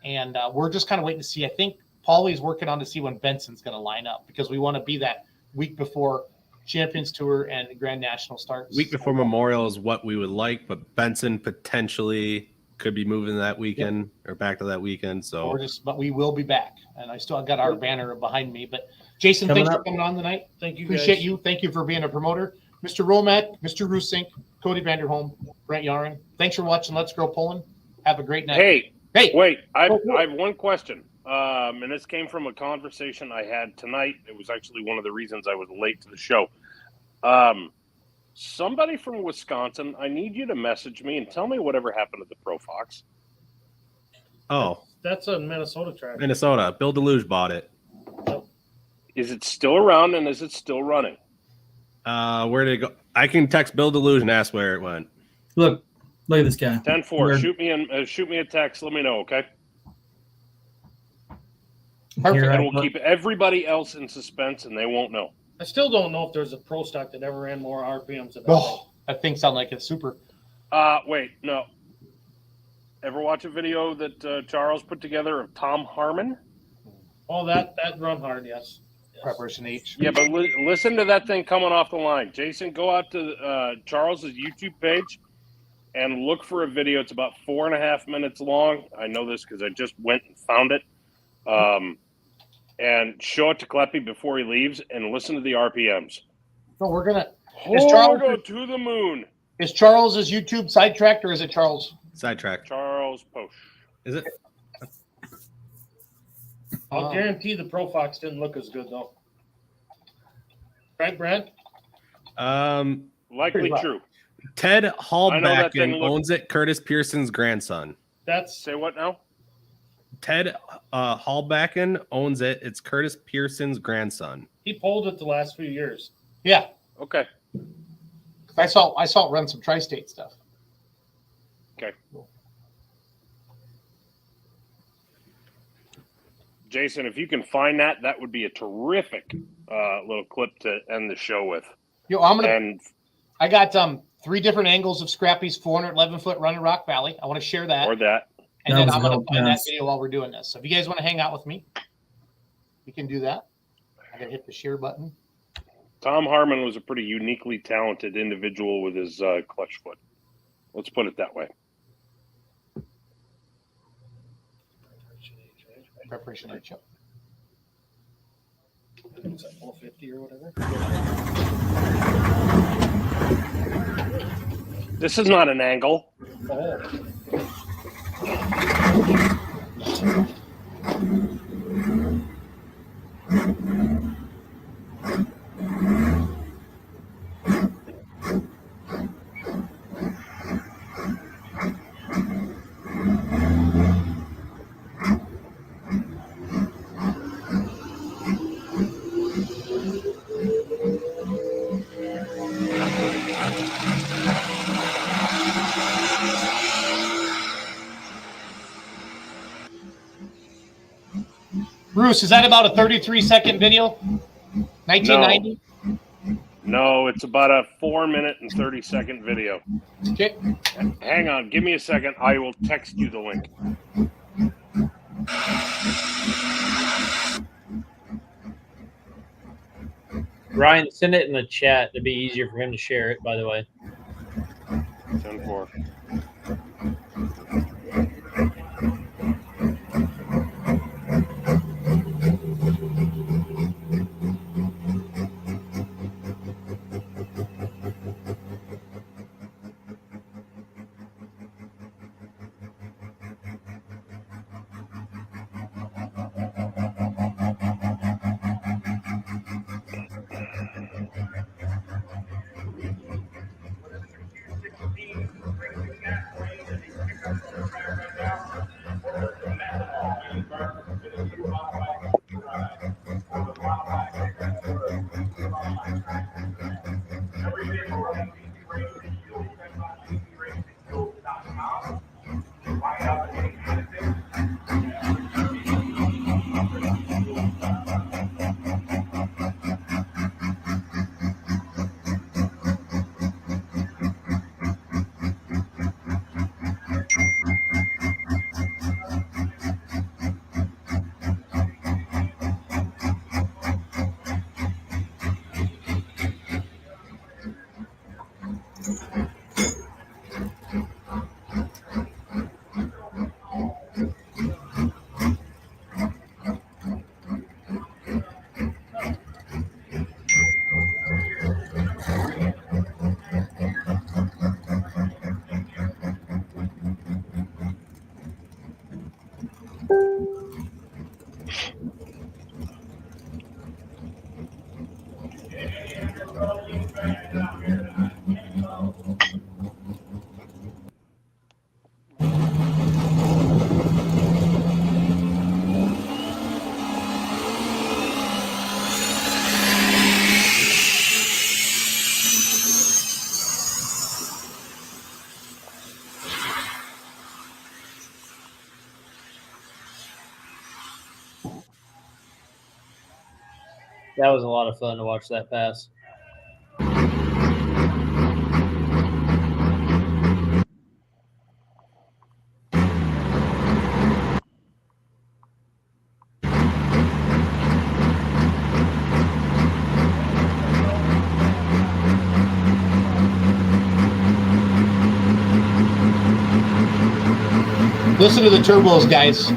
and we're just kind of waiting to see. I think Paulie's working on to see when Benson's going to line up because we want to be that week before Champions Tour and Grand National starts. Week before Memorial is what we would like, but Benson potentially could be moving that weekend or back to that weekend. So But we will be back, and I still got our banner behind me. But Jason, Coming thanks up. for coming on tonight. Thank you, Appreciate guys. you. Thank you for being a promoter, Mr. Romack, Mr. Rusink, Cody Vanderholm, Brent Yarin. Thanks for watching Let's Grow Pulling. Have a great night. Hey, wait! I Oh, cool. have one question, and this came from a conversation I had tonight. It was actually one of the reasons I was late to the show. Somebody from Wisconsin, I need you to message me and tell me whatever happened to the Pro Fox. That's a Minnesota track. Minnesota, Bill Deluge bought it. Is it still around and is it still running? Where did it go? I can text Bill Deluge and ask where it went. Look at this guy. 10-4. Shoot me a text. Let me know, okay? Perfect. And we'll keep everybody else in suspense, and they won't know. I still don't know if there's a pro stock that ever ran more RPMs than Oh, that thing sounds like it's super. Wait, no. Ever watch a video that Charles put together of Tom Harmon? Oh, that run hard, yes. Preparation H. Yeah, but listen to that thing coming off the line. Jason, go out to Charles's YouTube page and look for a video. It's about 4.5 minutes long. I know this because I just went and found it. And show it to Kleppe before he leaves and listen to the RPMs. No, we're gonna. Go to the moon. Is Charles's YouTube sidetracked or is it Charles? Sidetrack. Charles Posh. Is it? I'll guarantee the Pro Fox didn't look as good though. Right, Brent? Likely true. Ted I know that Hallbacken didn't look- owns it. Curtis Pearson's grandson. Say what now? Ted Hallbacken owns it. It's Curtis Pearson's grandson. He pulled it the last few years. Yeah. Okay. I saw it run some tri-state stuff. Okay. Jason, if you can find that, that would be a terrific little clip to end the show with. Yo, I got 3 different angles of Scrappy's 411-foot run in Rock Valley. I want to share that. Or that. And then I'm going to find that video while we're doing this. So if you guys want to hang out with me, we can do that. I got to hit the share button. Tom Harmon was a pretty uniquely talented individual with his clutch foot. Let's put it that way. Preparation H. It's like 450 or whatever. This is not an angle. Oh. Bruce, is that about a 33-second video? 1990? No, it's about a 4-minute and 30-second video. Okay. Hang on, give me a second. I will text you the link. Ryan, send it in the chat. It'd be easier for him to share it, by the way. 10-4. That was a lot of fun to watch that pass. Listen to the turbos, guys.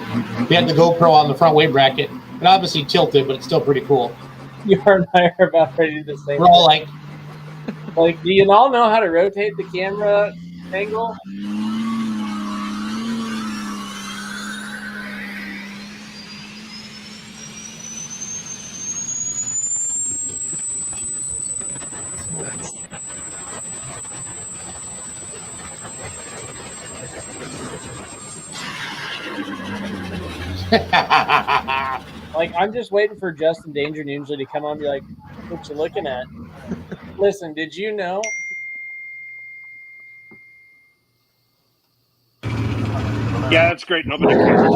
We had the GoPro on the front weight bracket. It obviously tilted, but it's still pretty cool. You and I are about ready to say. We're all like, do you all know how to rotate the camera angle? Like, I'm just waiting for Justin Danger and usually to come on and be like, what you looking at? Listen, did you know? Yeah, that's great. Nobody cares.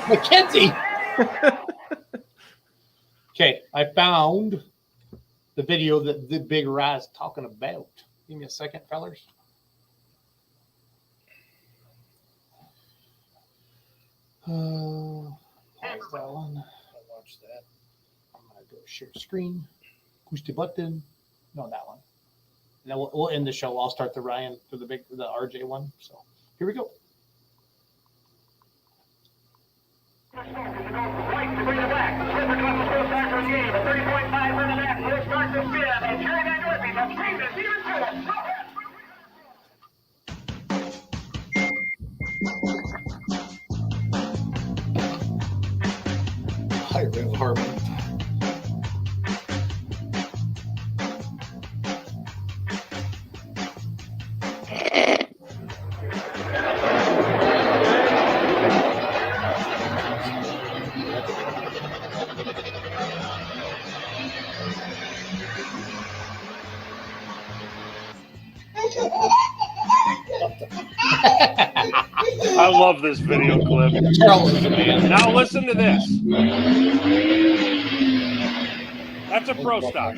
Mackenzie. Okay, I found the video that the Big Raz talking about. Give me a second, fellers. Pause that one. I'll watch that. I'm gonna go share screen. Push the button. No, that one. And then we'll end the show. I'll start the Ryan for the RJ one. So here we go. Right to bring it back. Slipper Club will start for the game. A 30.5 for the back. Will start to spin. And Jerry Van Dorpy. The speed is even to it. Go ahead. Higher. get rid of Harmon. I love this video clip. Charles is a man. Now listen to this. That's a pro stock.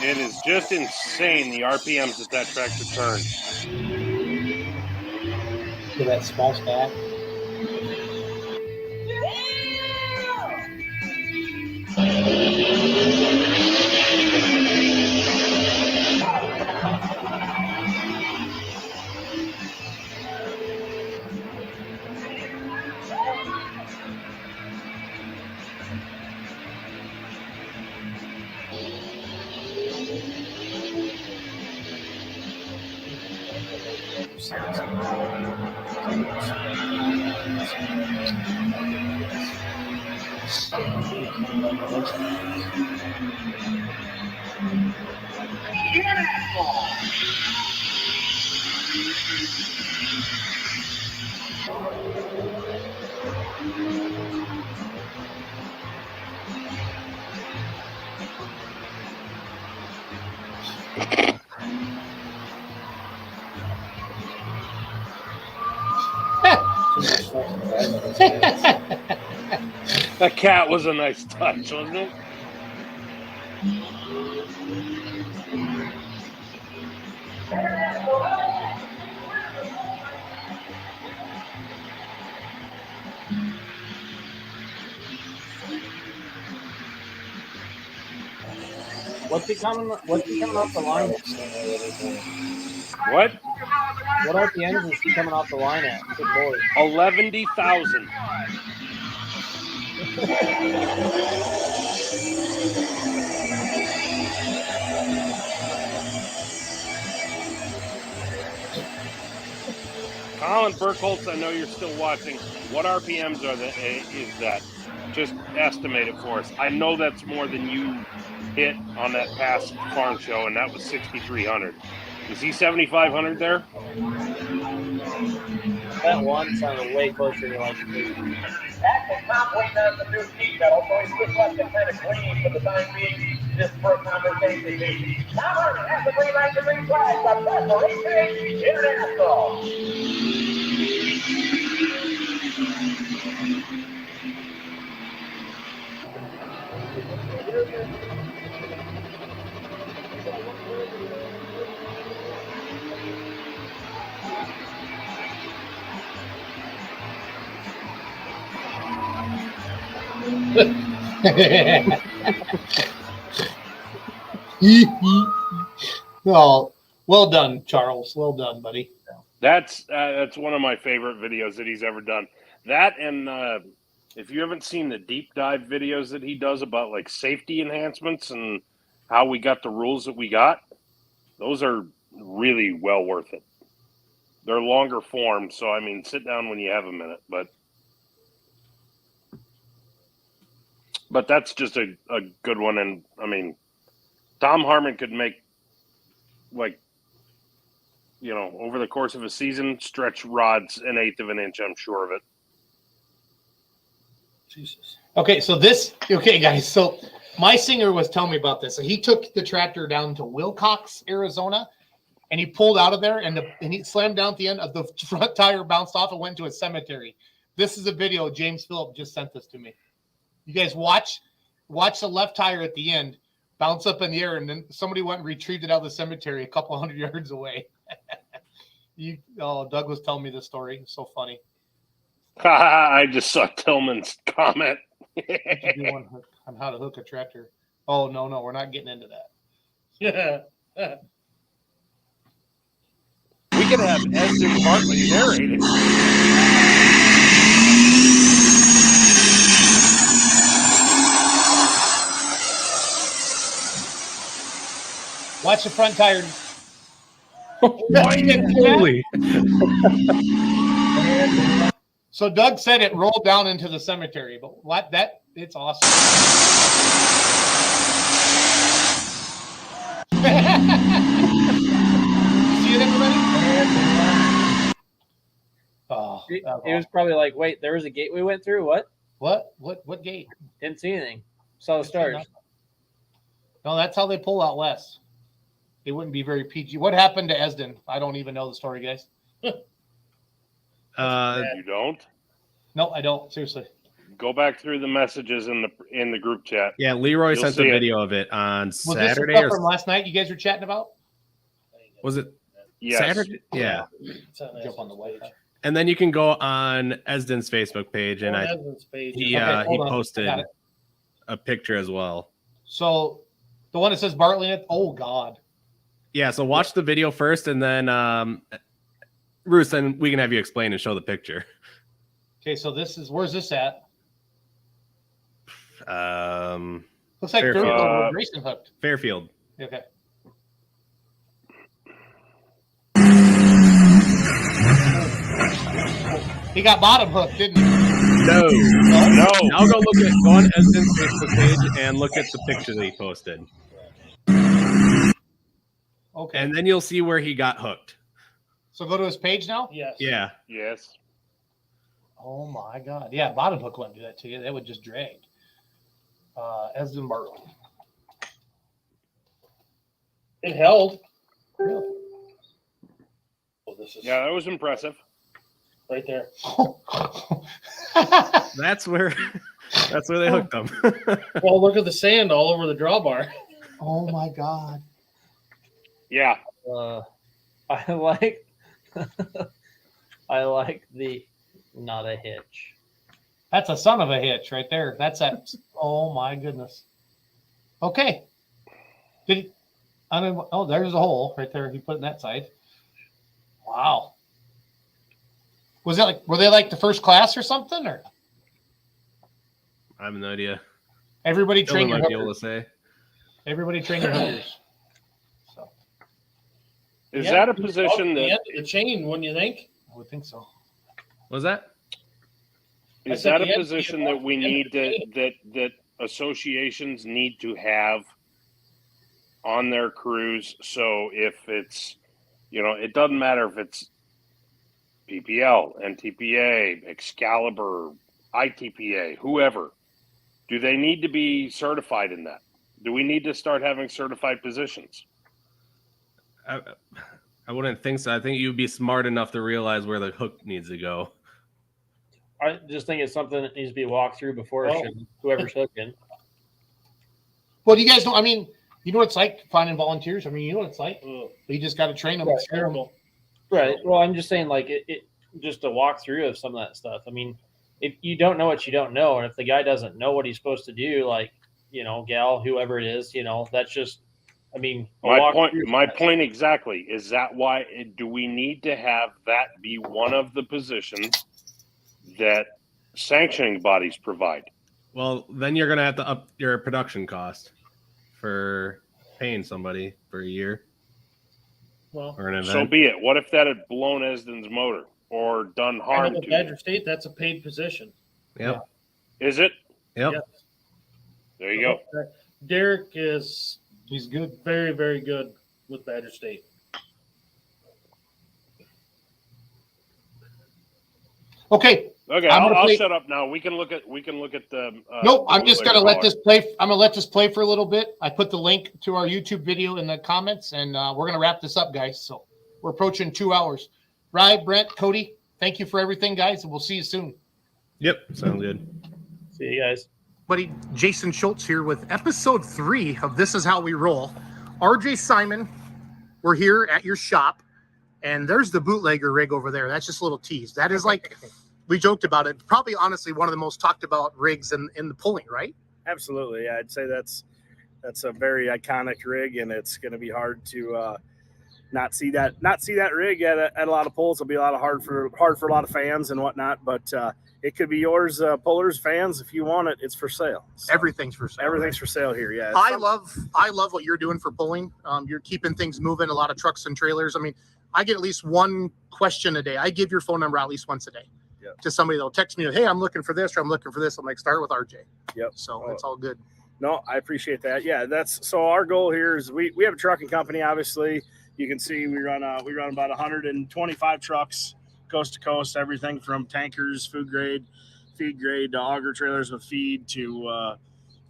It is just insane the RPMs that that tractor turns. To that small stack. That cat was a nice touch, wasn't it? What's he coming off the line at? What? What RPMs is he coming off the line at? Good Lord. 11,000. Colin Burkholz, I know you're still watching. What RPMs is that? Just estimate it for us. I know that's more than you hit on that past farm show, and that was 6,300. Is he 7,500 there? That one sounded way closer to like 2. Acting Tom waiting on the new seat metal, so he's just left to kind of clean for the time being, just for a conversation. Tom Harmon has the green light to green flag, the best for Racing International. Well done, Charles. Well done, buddy. That's one of my favorite videos that he's ever done. That and if you haven't seen the deep dive videos that he does about like safety enhancements and how we got the rules that we got, those are really well worth it. They're longer form, so I mean, sit down when you have a minute. But that's just a good one. And I mean, Tom Harmon could make, like, you know, over the course of a season, stretch rods 1/8 of an inch. I'm sure of it. Jesus. Okay, guys. So my singer was telling me about this. So he took the tractor down to Wilcox, Arizona, and he pulled out of there, and he slammed down at the end of the front tire, bounced off, and went to a cemetery. This is a video. James Phillip just sent this to me. You guys watch the left tire at the end bounce up in the air, and then somebody went and retrieved it out of the cemetery a couple 100 yards away. Doug was telling me this story. It's so funny. I just saw Tillman's comment. On how to hook a tractor. Oh, no, we're not getting into that. Yeah. We could have Esden Bartley narrate it. Watch the front tire. Holy. So Doug said it rolled down into the cemetery, but it's awesome. You see it, everybody? Oh, It was probably like, wait, there was a gate we went through. What gate? Didn't see anything. Saw the stars. No, that's how they pull out west. It wouldn't be very PG. What happened to Esden? I don't even know the story, guys. You don't? No, I don't. Seriously. Go back through the messages in the group chat. Yeah, Leroy You'll sent see a it. video of it on Was Saturday. this stuff from last night you guys were chatting about? Was it Yes. Saturday? Yeah. Jump on the Wi-Fi. And then you can go on Esden's Facebook page, and he Okay, hold on. posted I got it. a picture as well. So the one that says Bartley in it, oh God. Yeah, so watch the video first, and then Bruce, then we can have you explain and show the picture. Okay, so where's this at? Looks like Fairfield. Fairfield Racing hooked. Fairfield. Okay. He got bottom hooked, didn't he? No. No. Now go on Esden's Facebook page and look at the picture that he posted. Okay. And then you'll see where he got hooked. So go to his page now? Yes. Yeah. Yes. Oh my God. Yeah, bottom hook wouldn't do that to you. That would just drag. Esden Bartley. It held. Really? Oh, this is Yeah, that was impressive. right there. That's where they hooked them. Well, look at the sand all over the drawbar. Oh my God. Yeah. I like the not a hitch. That's a son of a hitch right there. That's that. Oh my goodness. Okay. There's a hole right there. He put in that side. Wow. Were they like the first class or something, or I have no idea. everybody train your Might be able hookers? to say. Everybody train your hookers. So Is Yeah, that a it's position off the that end of the chain? Wouldn't you think? I would think so. Was that? is said that the a end- position that we need that associations need to have on their crews? So if it's, it doesn't matter if it's PPL, NTPA, Excalibur, ITPA, whoever. Do they need to be certified in that? Do we need to start having certified positions? I wouldn't think so. I think you'd be smart enough to realize where the hook needs to go. I just think it's something that needs to be walked through before whoever's hooking. Well, you guys know. I mean, you know what it's like finding volunteers. I mean, you know what it's like. Ugh. You just got to train them. That's terrible. Right. Well, I'm just saying, like, it just a walkthrough of some of that stuff. I mean, if you don't know what you don't know, and if the guy doesn't know what he's supposed to do, like, gal, whoever it is, that's just, I mean, My point exactly. Is that why do we need to have that be one of the positions that sanctioning bodies provide? Well, then you're going to have to up your production cost for paying somebody for a year Well, or an event. So be it. What if that had blown Esden's motor or done I harm know to Badger it? State, that's a paid position. Yep. Is it? Yep. Yeah. There you go. Derek is He's good. very, very good with Badger State. Okay, Okay, I'm I'll gonna shut up now. We can look at the. Nope, I'm just gonna let Bootlegger this play. I'm gonna let this play for a little bit. I put the link to our YouTube video in the comments, and we're gonna wrap this up, guys. So we're approaching 2 hours. Ryan, Brent, Cody, thank you for everything, guys, and we'll see you soon. Yep, sounds good. See you guys. Buddy, Jason Schultz here with episode 3 of This Is How We Roll. RJ Simon, we're here at your shop, and there's the bootlegger rig over there. That's just a little tease. That is like, we joked about it, probably honestly one of the most talked about rigs in the pulling, right? Absolutely. Yeah, I'd say that's a very iconic rig, and it's going to be hard to not see that rig at a lot of pulls. It'll be a lot of hard for a lot of fans and whatnot, but it could be yours, pullers, fans. If you want it, it's for sale. So Everything's for sale. everything's for sale here. Yeah. I love what you're doing for pulling. You're keeping things moving, a lot of trucks and trailers. I mean, I get at least one question a day. I give your phone number at least once a day. Yep. To somebody that'll text me, hey, I'm looking for this, or I'm looking for this. I'm like, start with RJ. Yep. So it's all good. No, I appreciate that. Yeah, so our goal here is we have a trucking company. Obviously, you can see we run about 125 trucks, coast to coast, everything from tankers, feed grade to auger trailers with feed to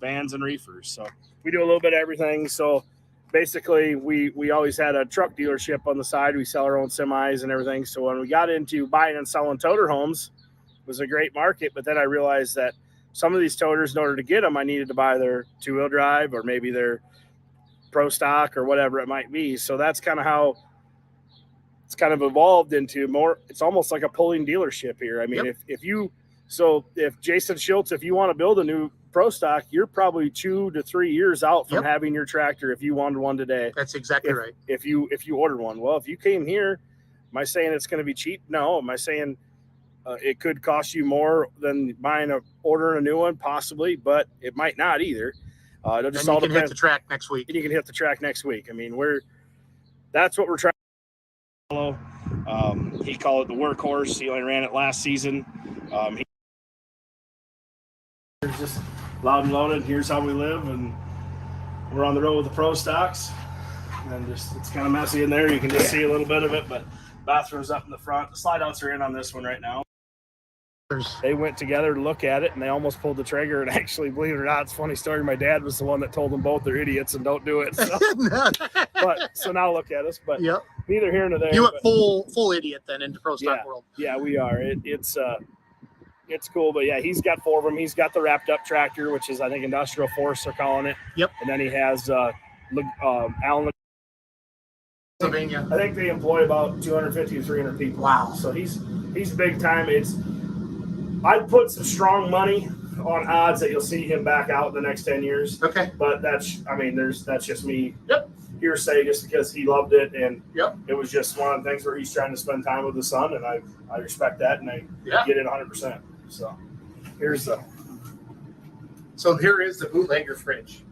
vans and reefers. So we do a little bit of everything. So basically, we always had a truck dealership on the side. We sell our own semis and everything. So when we got into buying and selling toter homes, it was a great market. But then I realized that some of these toters, in order to get them, I needed to buy their two-wheel drive or maybe their pro stock or whatever it might be. So that's kind of how it's kind of evolved into more. It's almost like a pulling dealership here. I mean, Yep. if Jason Schultz, if you want to build a new pro stock, you're probably 2 to 3 years out from Yep. having your tractor if you wanted one today. That's exactly right. If you ordered one, well, if you came here, am I saying it's going to be cheap? No. Am I saying it could cost you more than ordering a new one? Possibly, but it might not either. It'll just all And you can hit depend. the track next week. And you can hit the track next week. I mean, that's what we're trying to follow. He called it the workhorse. He only ran it last season. Here's just loud and loaded. Here's how we live, and we're on the road with the pro stocks. And just it's kind of messy in there. You can just see a little bit of it, but bathroom's up in the front. The slide outs are in on this one right now. They went together to look at it, and they almost pulled the trigger. And actually, believe it or not, it's a funny story. My dad was the one that told them both they're idiots and don't do it. So, so now look at us. But Yep. neither here nor there. You went full idiot then into pro stock world. Yeah, we are. It's cool, but yeah, he's got 4 of them. He's got the wrapped up tractor, which is I think Industrial Force they're calling it. Yep. And then he has Allen. Pennsylvania. I think they employ about 250 to 300 people. Wow. So he's big time. I'd put some strong money on odds that you'll see him back out in the next 10 years. Okay. But that's just me. Yep. Hearsay, just because he loved it, and Yep. it was just one of the things where he's trying to spend time with his son, and I respect that, and I get it 100%. So So here is the bootlegger fridge.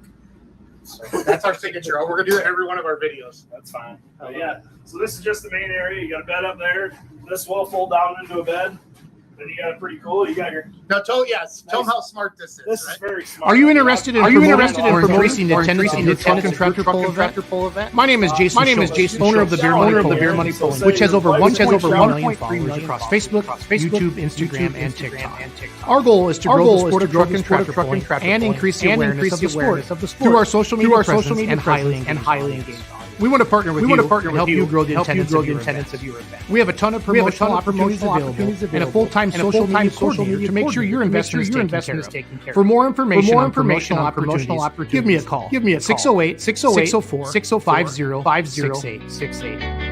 So that's our signature. We're gonna do that in every one of our videos. that's fine. Yeah. So this is just the main area. You got a bed up there. This will fold down into a bed. Then you got it pretty cool. You got your. Now tell them how smart this is. This right? is very smart. Are you interested in increasing the attendance of your truck and tractor pull event? My name is Jason. Owner of the Beer Money Pulling, which has over 1.3 million followers across Facebook, YouTube, Instagram, and TikTok. Our goal is to grow the sport of truck and tractor pulling and increase the awareness of the sport through our social media presence and highly engaged. We want to partner with you and help you grow the attendance of your event. We have a ton of promotional opportunities available and a full-time social media coordinator to make sure your investment is taken care of. For more information on promotional opportunities, give me a call. Give me a 608-604-5050-68.